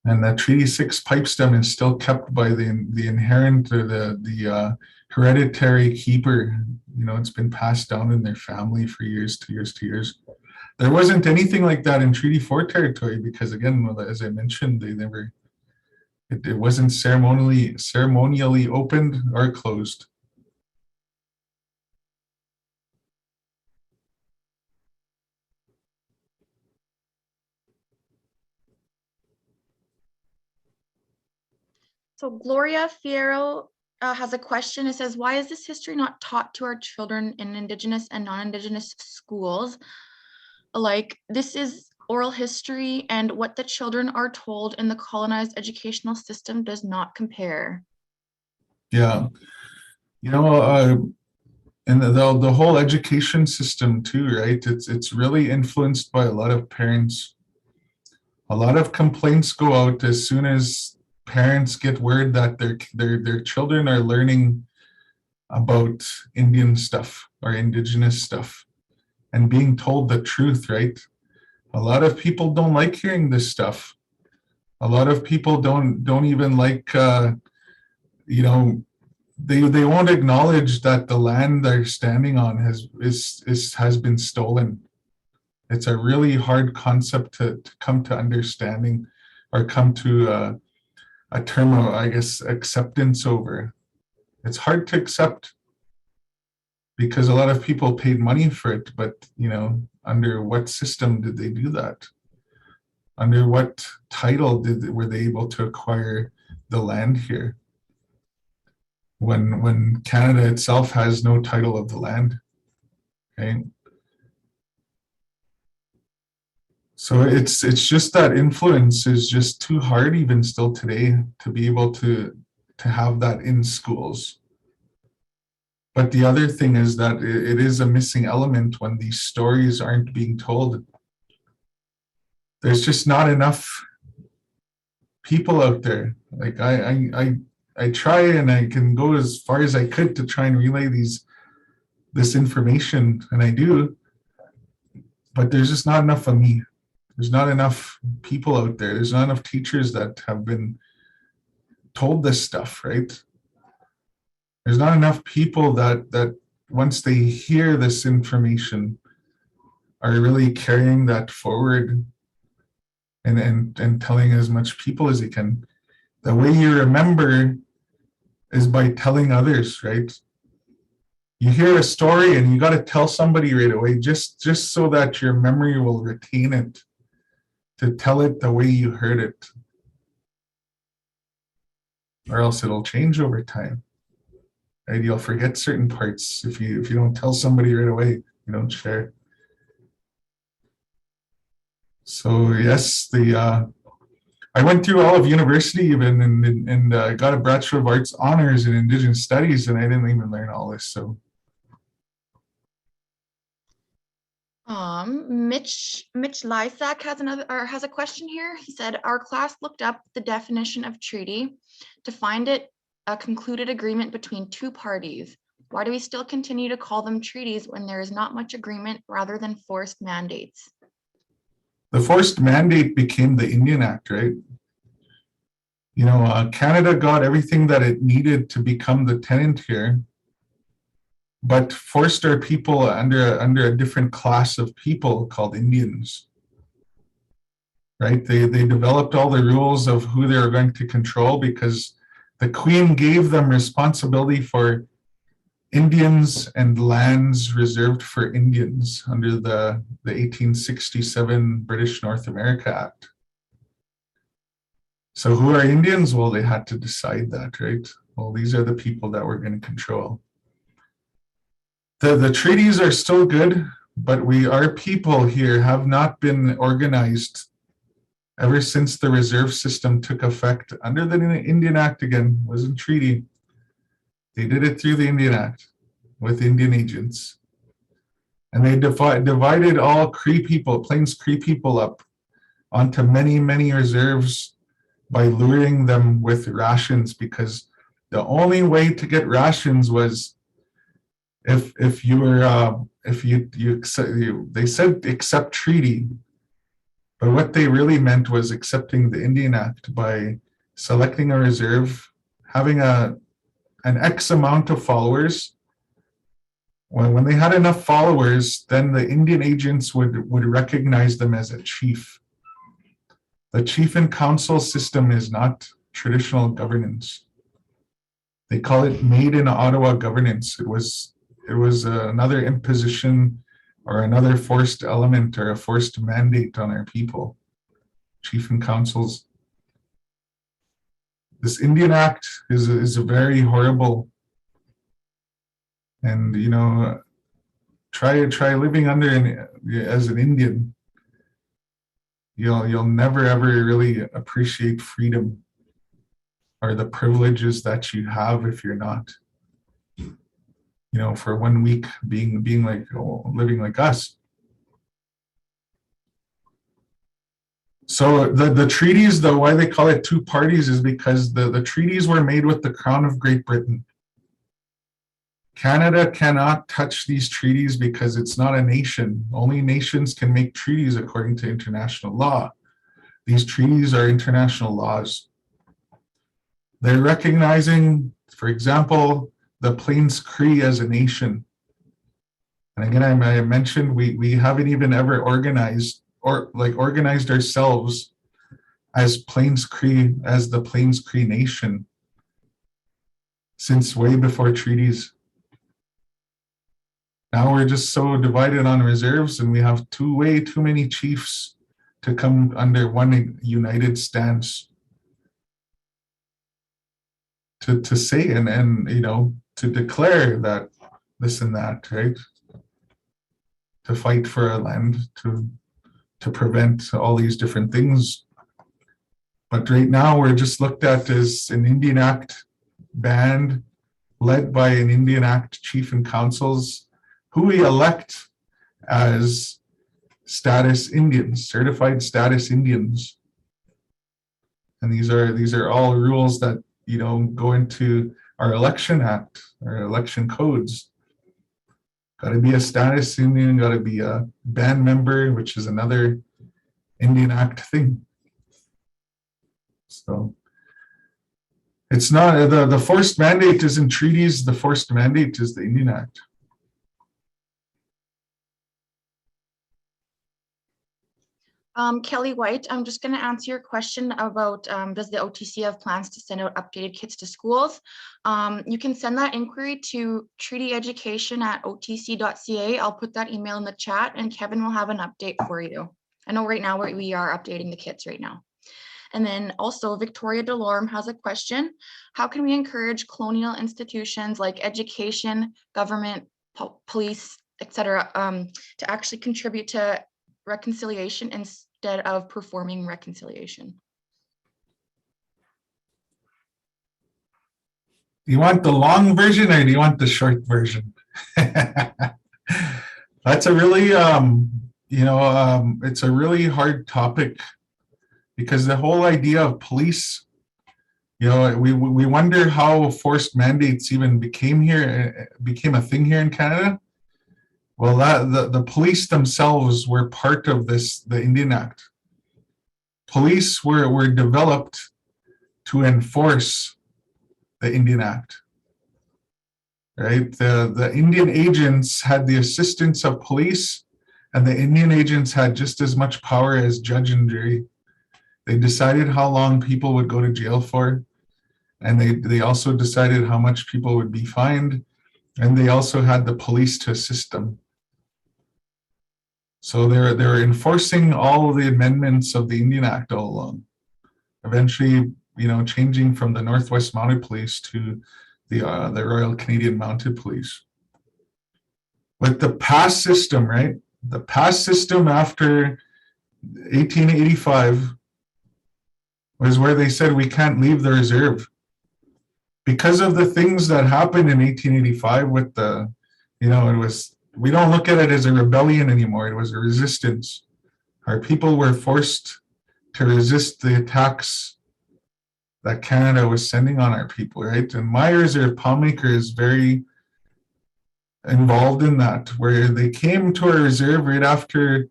B: And that Treaty 6 pipe stem is still kept by the inherent or the hereditary keeper. It's been passed down in their family for years to years. There wasn't anything like that in Treaty 4 territory because, again, as I mentioned, it wasn't ceremonially opened or closed.
A: So Gloria Fierro has a question. It says, why is this history not taught to our children in Indigenous and non-Indigenous schools? Like, this is oral history, and what the children are told in the colonized educational system does not compare.
B: Yeah. And the whole education system too, right? It's really influenced by a lot of parents. A lot of complaints go out as soon as parents get word that their children are learning about Indian stuff or Indigenous stuff and being told the truth, right? A lot of people don't like hearing this stuff. A lot of people don't even like you know, they won't acknowledge that the land they're standing on has been stolen. It's a really hard concept to come to understanding, or come to a term of, I guess, acceptance over. It's hard to accept because a lot of people paid money for it, but under what system did they do that? Under what title were they able to acquire the land here? When Canada itself has no title of the land, okay? So it's just that influence is just too hard even still today to be able to have that in schools. But the other thing is that it is a missing element when these stories aren't being told. There's just not enough people out there. Like I try, and I can go as far as I could to try and relay this information, and I do, but there's just not enough of me. There's not enough people out there. There's not enough teachers that have been told this stuff, right? There's not enough people that once they hear this information are really carrying that forward and telling as much people as they can. The way you remember is by telling others, right? You hear a story and you got to tell somebody right away, just so that your memory will retain it, to tell it the way you heard it, or else it'll change over time. Right? You'll forget certain parts if you don't tell somebody right away. You don't share. So yes, I went through all of university even and got a Bachelor of Arts honors in Indigenous Studies, and I didn't even learn all this. So.
A: Mitch Lysak has a question here. He said, our class looked up the definition of treaty to find it a concluded agreement between two parties. Why do we still continue to call them treaties when there is not much agreement rather than forced mandates?
B: The forced mandate became the Indian Act, right? Canada got everything that it needed to become the tenant here, but forced our people under a different class of people called Indians, right? They developed all the rules of who they were going to control because the Queen gave them responsibility for Indians and lands reserved for Indians under the 1867 British North America Act. So who are Indians? Well, they had to decide that, right? Well, these are the people that we're going to control. The treaties are still good, but our people here have not been organized ever since the reserve system took effect under the Indian Act. Again, wasn't treaty. They did it through the Indian Act with Indian agents. And they divided all Cree people, Plains Cree people up onto many, many reserves by luring them with rations, because the only way to get rations was if they said accept treaty, but what they really meant was accepting the Indian Act by selecting a reserve, having an X amount of followers. When they had enough followers, then the Indian agents would recognize them as a chief. The chief and council system is not traditional governance. They call it made in Ottawa governance. It was another imposition or another forced element or a forced mandate on our people, chief and councils. This Indian Act is a very horrible, and try living under as an Indian. You'll never ever really appreciate freedom or the privileges that you have if you're not. For 1 week being like living like us. So the treaties, though, why they call it two parties is because the treaties were made with the Crown of Great Britain. Canada cannot touch these treaties because it's not a nation. Only nations can make treaties according to international law. These treaties are international laws. They're recognizing, for example, the Plains Cree as a nation. And again, I mentioned we haven't even ever organized ourselves as Plains Cree, as the Plains Cree Nation since way before treaties. Now we're just so divided on reserves, and we have way too many chiefs to come under one united stance to say and you know, to declare that this and that, right? To fight for our land, to prevent all these different things. But right now we're just looked at as an Indian Act band led by an Indian Act chief and councils who we elect as status Indians, certified status Indians. And these are all rules that, you know, go into our election act, our election codes. Got to be a status Indian, got to be a band member, which is another Indian Act thing. So it's not the forced mandate is in treaties, the forced mandate is the Indian Act.
A: Kelly White, I'm just going to answer your question about does the OTC have plans to send out updated kits to schools? You can send that inquiry to treatyeducation@otc.ca. I'll put that email in the chat and Kevin will have an update for you. I know right now we are updating the kits right now. And then also Victoria Delorme has a question. How can we encourage colonial institutions like education, government, police, etc., to actually contribute to reconciliation instead of performing reconciliation?
B: Do you want the long version or do you want the short version? That's a really, it's a really hard topic because the whole idea of police, you know, we wonder how forced mandates even became a thing here in Canada. Well, the police themselves were part of the Indian Act. Police were developed to enforce the Indian Act, right? The Indian agents had the assistance of police, and the Indian agents had just as much power as judge and jury. They decided how long people would go to jail for, and they also decided how much people would be fined, and they also had the police to assist them. So they're enforcing all of the amendments of the Indian Act all along. Eventually, you know, changing from the Northwest Mounted Police to the Royal Canadian Mounted Police. But the pass system, right? The pass system after 1885 was where they said we can't leave the reserve. Because of the things that happened in 1885 with the, you know, we don't look at it as a rebellion anymore. It was a resistance. Our people were forced to resist the attacks that Canada was sending on our people, right? And my reserve, Palmaker, is very involved in that, where they came to our reserve right after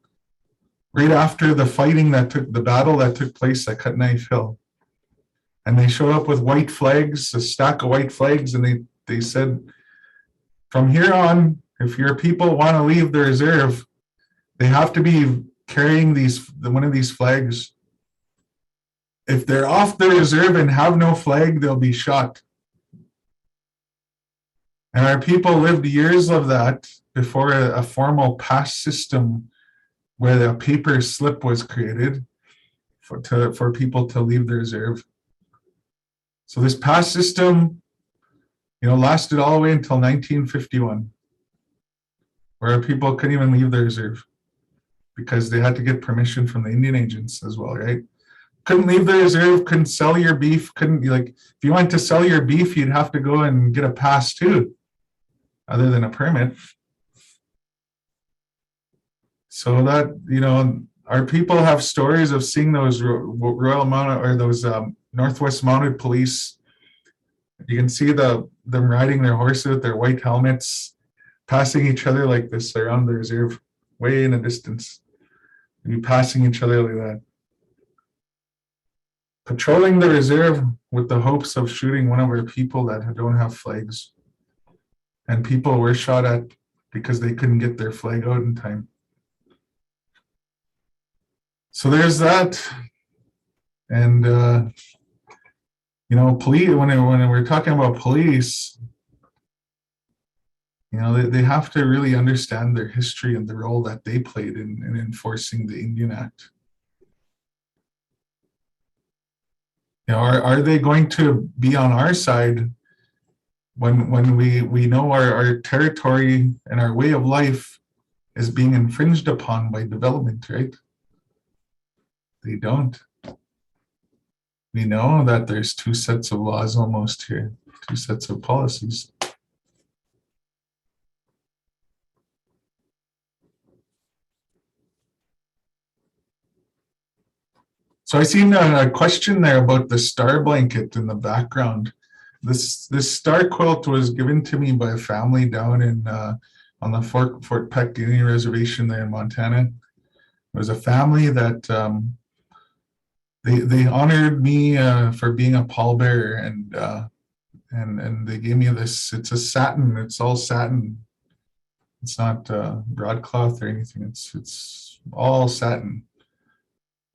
B: the fighting the battle that took place at Cut Knife Hill. And they showed up with white flags, a stack of white flags, and they said, from here on, if your people want to leave the reserve, they have to be carrying one of these flags. If they're off the reserve and have no flag, they'll be shot. And our people lived years of that before a formal pass system where the paper slip was created for people to leave the reserve. So this pass system, you know, lasted all the way until 1951, where our people couldn't even leave the reserve because they had to get permission from the Indian agents as well, right? Couldn't leave the reserve, couldn't sell your beef, if you wanted to sell your beef, you'd have to go and get a pass too, other than a permit. So that, you know, our people have stories of seeing those Royal Mounted or those Northwest Mounted Police. You can see them riding their horses with their white helmets, passing each other like this around the reserve, way in a distance. You'd be passing each other like that. patrolling the reserve with the hopes of shooting one of our people that don't have flags. And people were shot at because they couldn't get their flag out in time. So there's that. And, you know, police, when we're talking about police, you know, they have to really understand their history and the role that they played in enforcing the Indian Act. You know, are they going to be on our side when we know our territory and our way of life is being infringed upon by development, right? They don't. We know that there's two sets of laws almost here, two sets of policies. So I seen a question there about the star blanket in the background. This star quilt was given to me by a family down in on the Fort Peck Indian Reservation there in Montana. It was a family that they honored me for being a pallbearer, and they gave me this. It's a satin. It's all satin. It's not broadcloth or anything. It's all satin.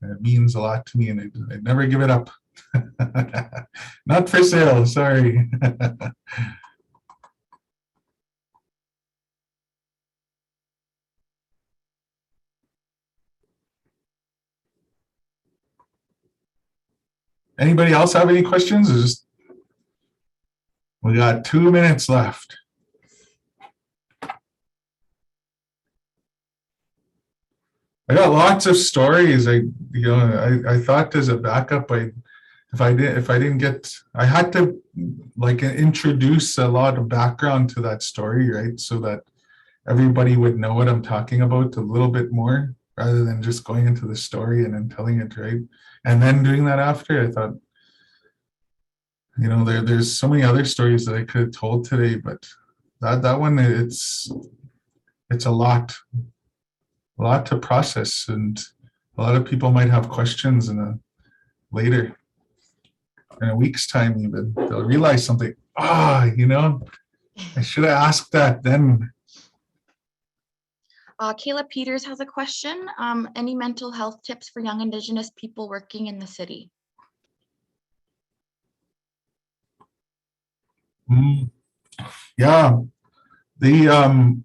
B: And it means a lot to me, and I'd never give it up. Not for sale, sorry. Anybody else have any questions? We got 2 minutes left. I got lots of stories. I thought as a backup, if I didn't get, I had to like introduce a lot of background to that story, right? So that everybody would know what I'm talking about a little bit more, rather than just going into the story and then telling it, right? And then doing that after, I thought, you know, there's so many other stories that I could have told today, but that one, it's a lot to process, and a lot of people might have questions later, in a week's time even. They'll realize something. You know, I should have asked that then.
A: Kayla Peters has a question. Any mental health tips for young Indigenous people working in the city?
B: Yeah, the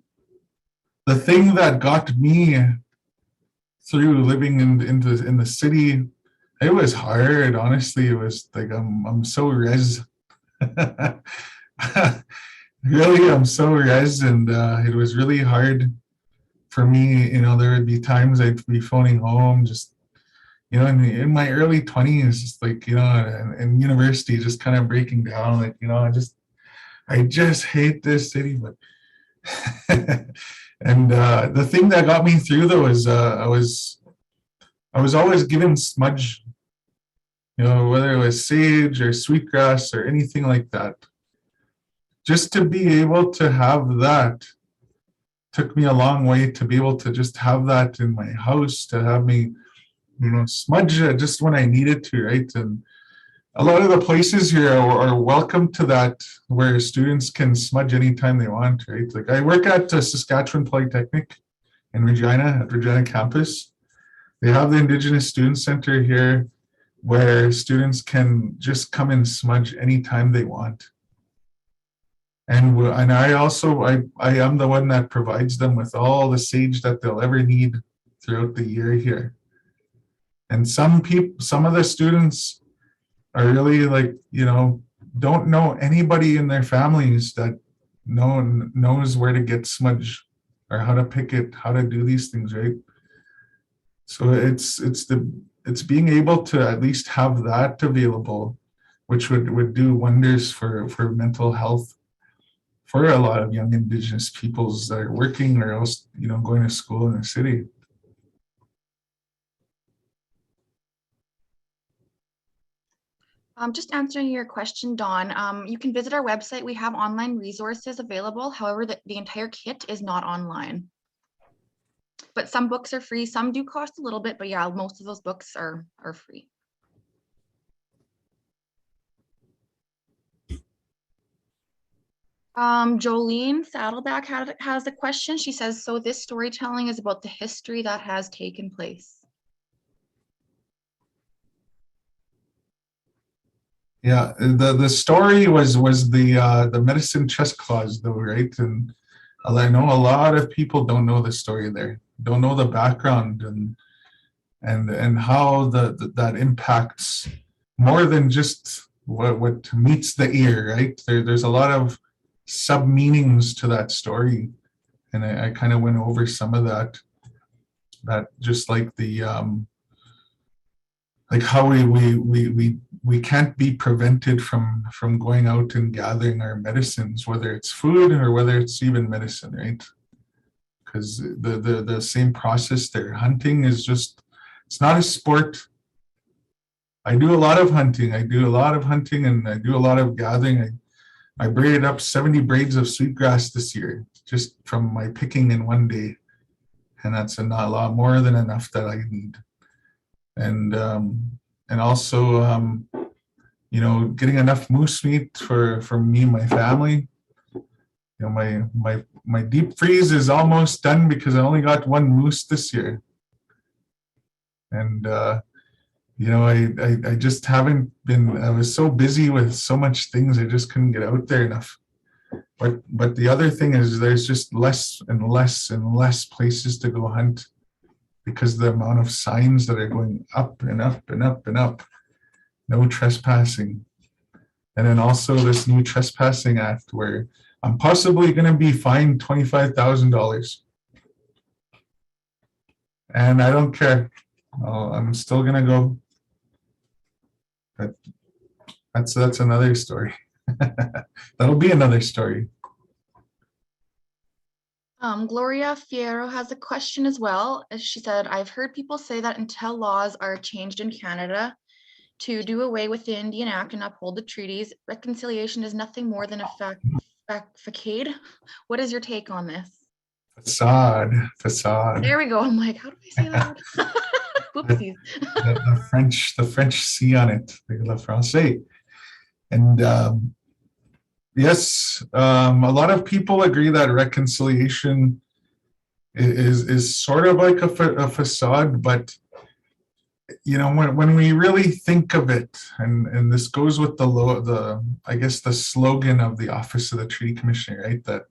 B: thing that got me through living in the city, it was hard. Honestly, it was like I'm so res. Really, I'm so res, and it was really hard for me. You know, there would be times I'd be phoning home, just, you know, in my early 20s, just like, you know, in university, just kind of breaking down, like, you know, I just hate this city. But and the thing that got me through though is I was always given smudge, you know, whether it was sage or sweetgrass or anything like that. Just to be able to have that took me a long way, to be able to just have that in my house, to have me, you know, smudge just when I needed to, right? And a lot of the places here are welcome to that, where students can smudge anytime they want, right? Like I work at Saskatchewan Polytechnic in Regina, at Regina campus. They have the Indigenous Student Center here, where students can just come and smudge anytime they want. And I also, I am the one that provides them with all the sage that they'll ever need throughout the year here. And some of the students are really like, you know, don't know anybody in their families that knows where to get smudge or how to pick it, how to do these things, right? So it's being able to at least have that available, which would do wonders for mental health for a lot of young Indigenous peoples that are working or else, you know, going to school in the city.
A: Just answering your question, Dawn, you can visit our website. We have online resources available. However, the entire kit is not online. But some books are free. Some do cost a little bit, but yeah, most of those books are free. Jolene Saddleback has a question. She says, so this storytelling is about the history that has taken place.
B: Yeah, the story was the medicine chest clause though, right? And I know a lot of people don't know the story there, don't know the background and how that impacts more than just what meets the ear, right? There's a lot of sub meanings to that story, and I kind of went over some of that just like the like how we can't be prevented from going out and gathering our medicines, whether it's food or whether it's even medicine, right? Because the same process there. Hunting is just, it's not a sport. I do a lot of hunting. I do a lot of hunting and I do a lot of gathering. I braided up 70 braids of sweetgrass this year just from my picking in one day, and that's a lot more than enough that I need. And also you know, getting enough moose meat for me and my family. You know, my deep freeze is almost done because I only got one moose this year, and you know, I just haven't been. I was so busy with so much things, I just couldn't get out there enough. But the other thing is, there's just less and less and less places to go hunt because the amount of signs that are going up and up and up and up. No trespassing. And then also this new trespassing act where I'm possibly going to be fined $25,000. And I don't care. I'm still going to go. But that's another story. That'll be another story.
A: Gloria Fierro has a question as well. As she said, I've heard people say that until laws are changed in Canada to do away with the Indian Act and uphold the treaties, reconciliation is nothing more than a facade. What is your take on this?
B: Facade.
A: There we go. I'm like, how do I say that? Whoopsies.
B: the French C on it, le français. And yes, a lot of people agree that reconciliation is sort of like a facade, but you know, when we really think of it, and this goes with the I guess the slogan of the Office of the Treaty Commissioner, right? That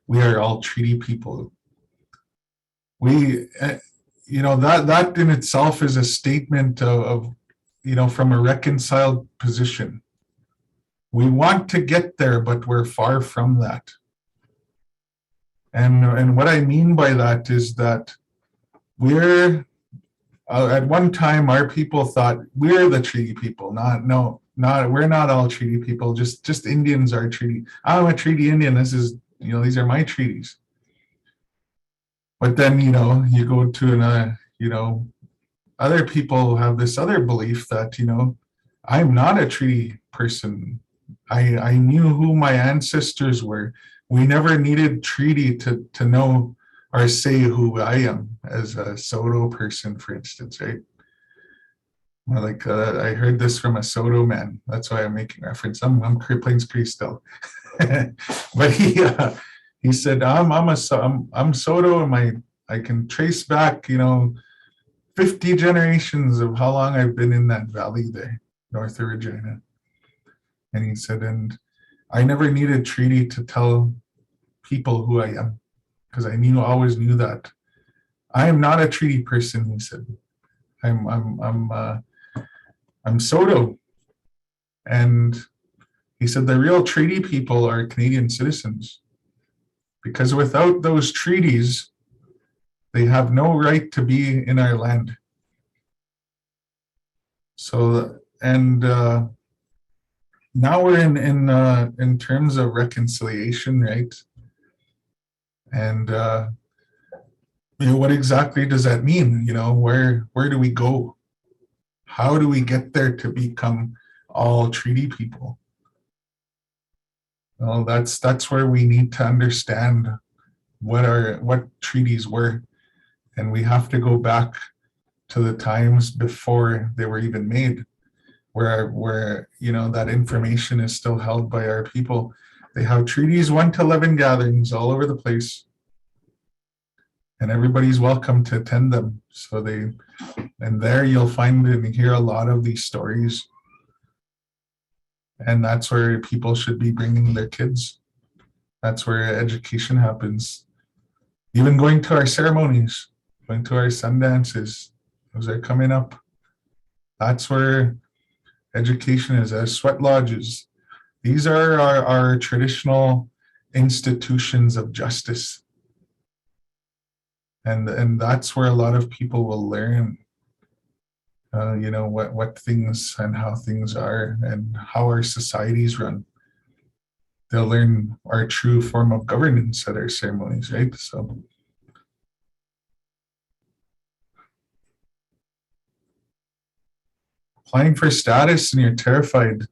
B: we are all treaty people. We, you know, that in itself is a statement of you know, from a reconciled position. We want to get there, but we're far from that. And what I mean by that is that we're at one time our people thought we're the treaty people. We're not all treaty people. Just Indians are treaty. I'm a treaty Indian. This is, you know, these are my treaties. But then, you know, you go to another, you know, other people have this other belief that, you know, I'm not a treaty person. I knew who my ancestors were. We never needed treaty to know or say who I am as a Soto person, for instance, right? Like I heard this from a Soto man. That's why I'm making reference. I'm Plains Cree still, but he said I'm Soto, and I can trace back, you know, 50 generations of how long I've been in that valley there, north of Regina. And he said, and I never needed treaty to tell people who I am, because I always knew that. I am not a treaty person, he said. I'm Soto. And he said the real treaty people are Canadian citizens, because without those treaties, they have no right to be in our land. So, and now we're in terms of reconciliation, right? And you know, what exactly does that mean? You know, where do we go? How do we get there to become all treaty people? Well, that's where we need to understand what treaties were, and we have to go back to the times before they were even made, where you know, that information is still held by our people. They have treaties 1 to 11 gatherings all over the place. And everybody's welcome to attend them. And there you'll find and hear a lot of these stories. And that's where people should be bringing their kids. That's where education happens. Even going to our ceremonies, going to our sun dances, those are coming up. That's where education is, as sweat lodges. These are our traditional institutions of justice. And that's where a lot of people will learn, what things and how things are and how our societies run. They'll learn our true form of governance at our ceremonies, right? So applying for status and you're terrified.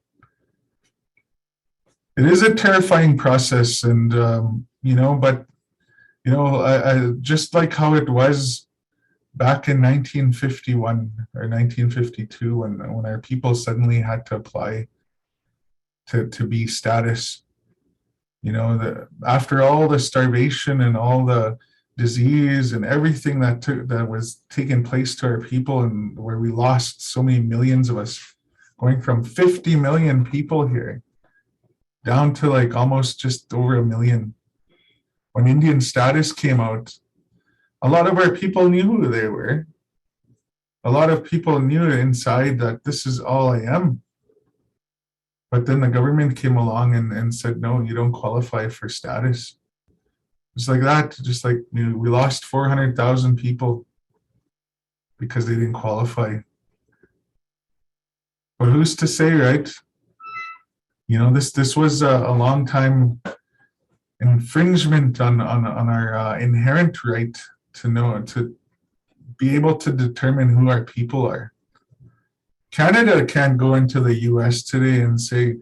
B: It is a terrifying process, and I just like how it was back in 1951 or 1952 when our people suddenly had to apply to be status. After all the starvation and all the disease and everything that was taking place to our people, and where we lost so many millions of us, going from 50 million people here down to like almost just over 1 million. When Indian status came out, a lot of our people knew who they were. A lot of people knew inside that this is all I am. But then the government came along and said, no, you don't qualify for status. Just like that, just like we lost 400,000 people because they didn't qualify. But who's to say, right? This was a long time infringement on our inherent right to be able to determine who our people are. Canada can't go into the US today and say,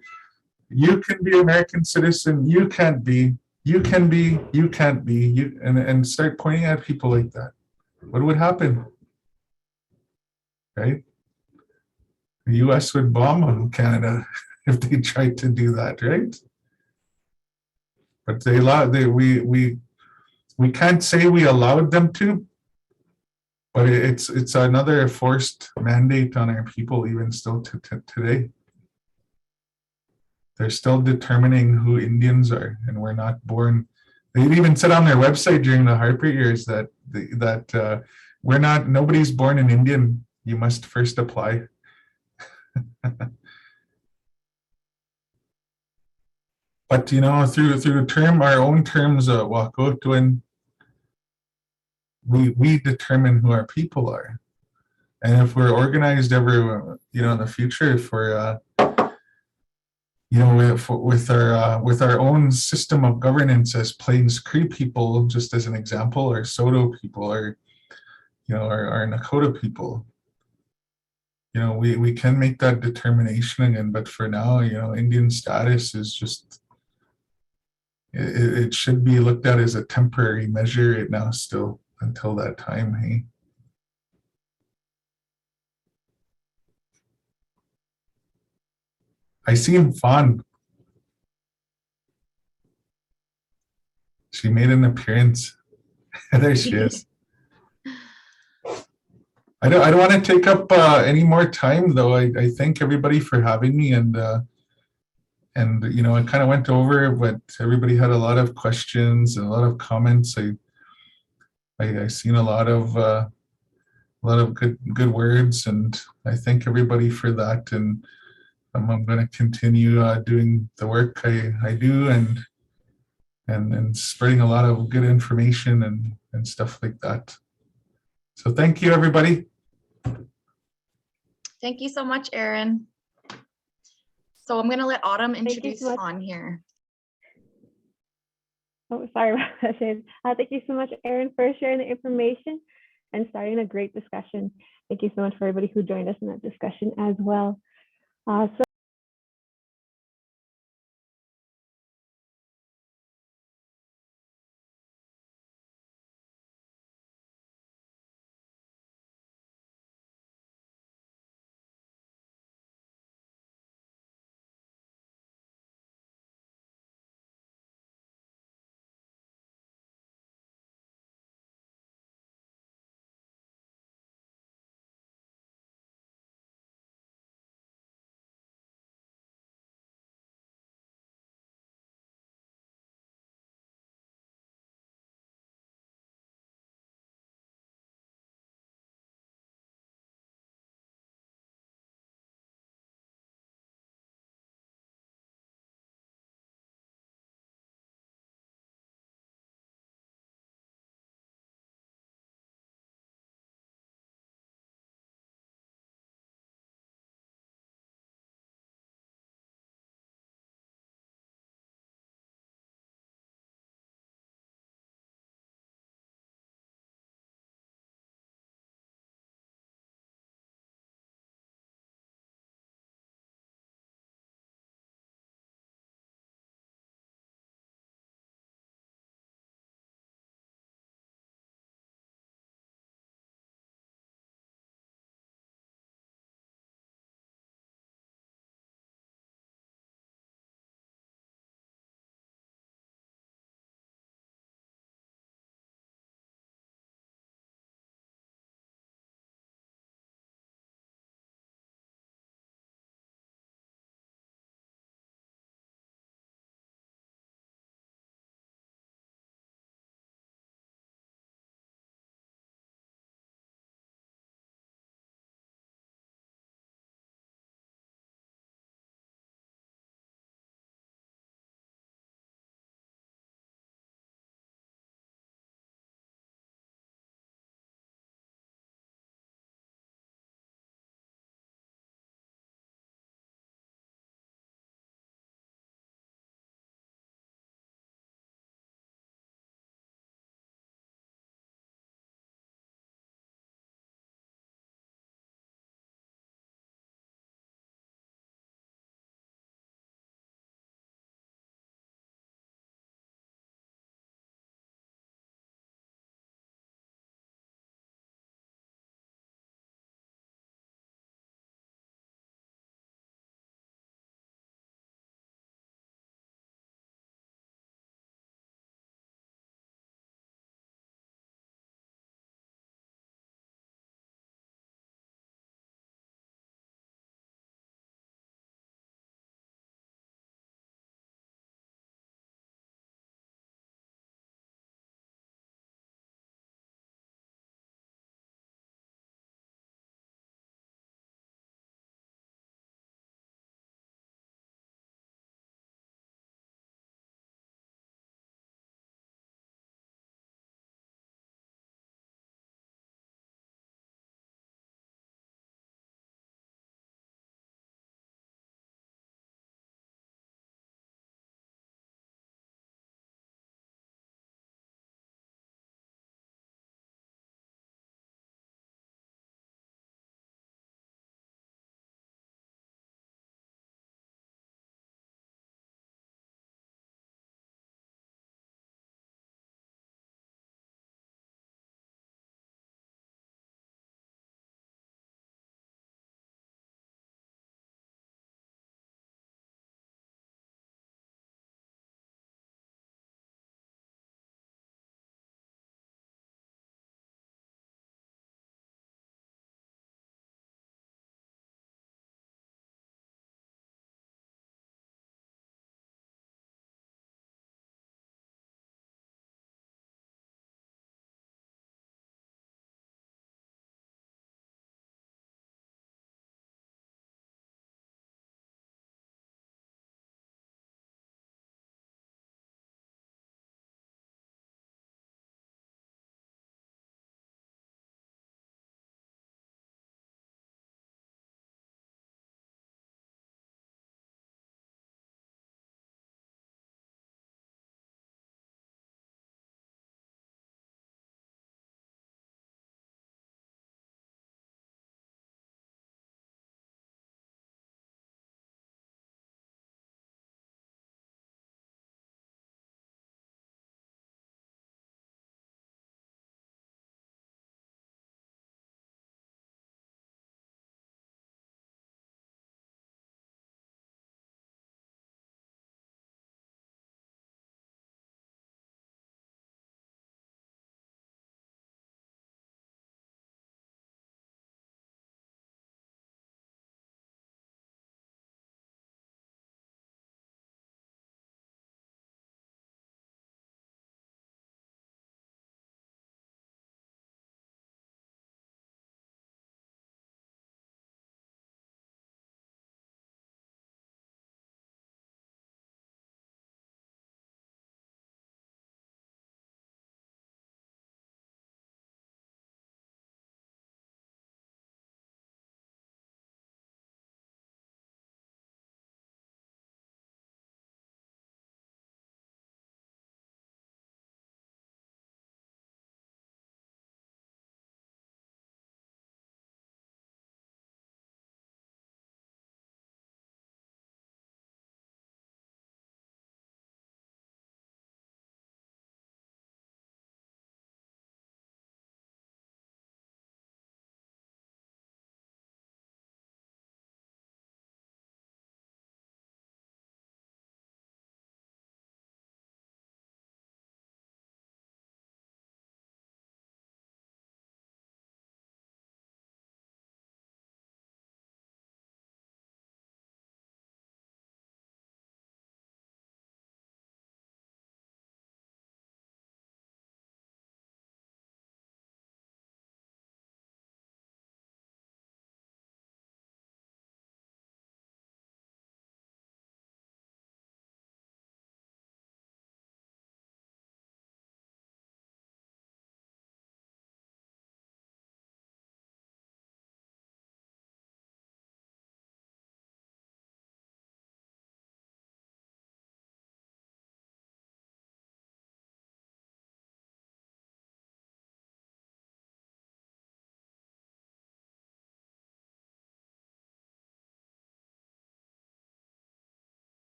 B: you can be American citizen, you can't be, you can be, you can't be, and start pointing at people like that. What would happen? Right? The US would bomb on Canada if they tried to do that, right? But we can't say we allowed them to, but it's another forced mandate on our people even still today. They're still determining who Indians are, and we're not born. They even said on their website during the Harper years that nobody's born an Indian. You must first apply. But through our own terms, Wahkohtowin, we determine who our people are, and if we're organized ever, in the future, if we're with our own system of governance as Plains Cree people, just as an example, or Soto people, or our Nakota people, we can make that determination again. But for now, Indian status is just, it should be looked at as a temporary measure right now still until that time. Hey, I see him Fawn. She made an appearance. There she is. I don't want to take up any more time, though. I thank everybody for having me, and I kind of went over, but everybody had a lot of questions and a lot of comments. I seen a lot of good words, and I thank everybody for that. And I'm going to continue doing the work I do, and spreading a lot of good information and stuff like that. So thank you, everybody.
A: Thank you so much, Aaron. So I'm going to let Autumn introduce on here.
D: Oh, sorry about that, Shane. Thank you so much, Aaron, for sharing the information and starting a great discussion. Thank you so much for everybody who joined us in that discussion as well. So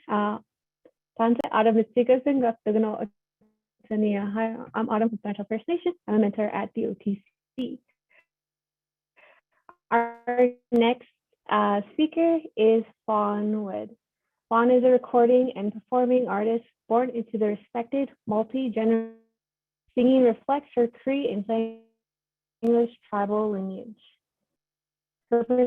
D: So, Tanse Adam Mitsigasin Gaptagano Sania. Hi, I'm Autumn from Central First Nation. I'm a mentor at the OTC. Our next speaker is Fawn Wood. Fawn is a recording and performing artist born into the respected multi-generational singing reflects her Cree and English tribal lineage. Her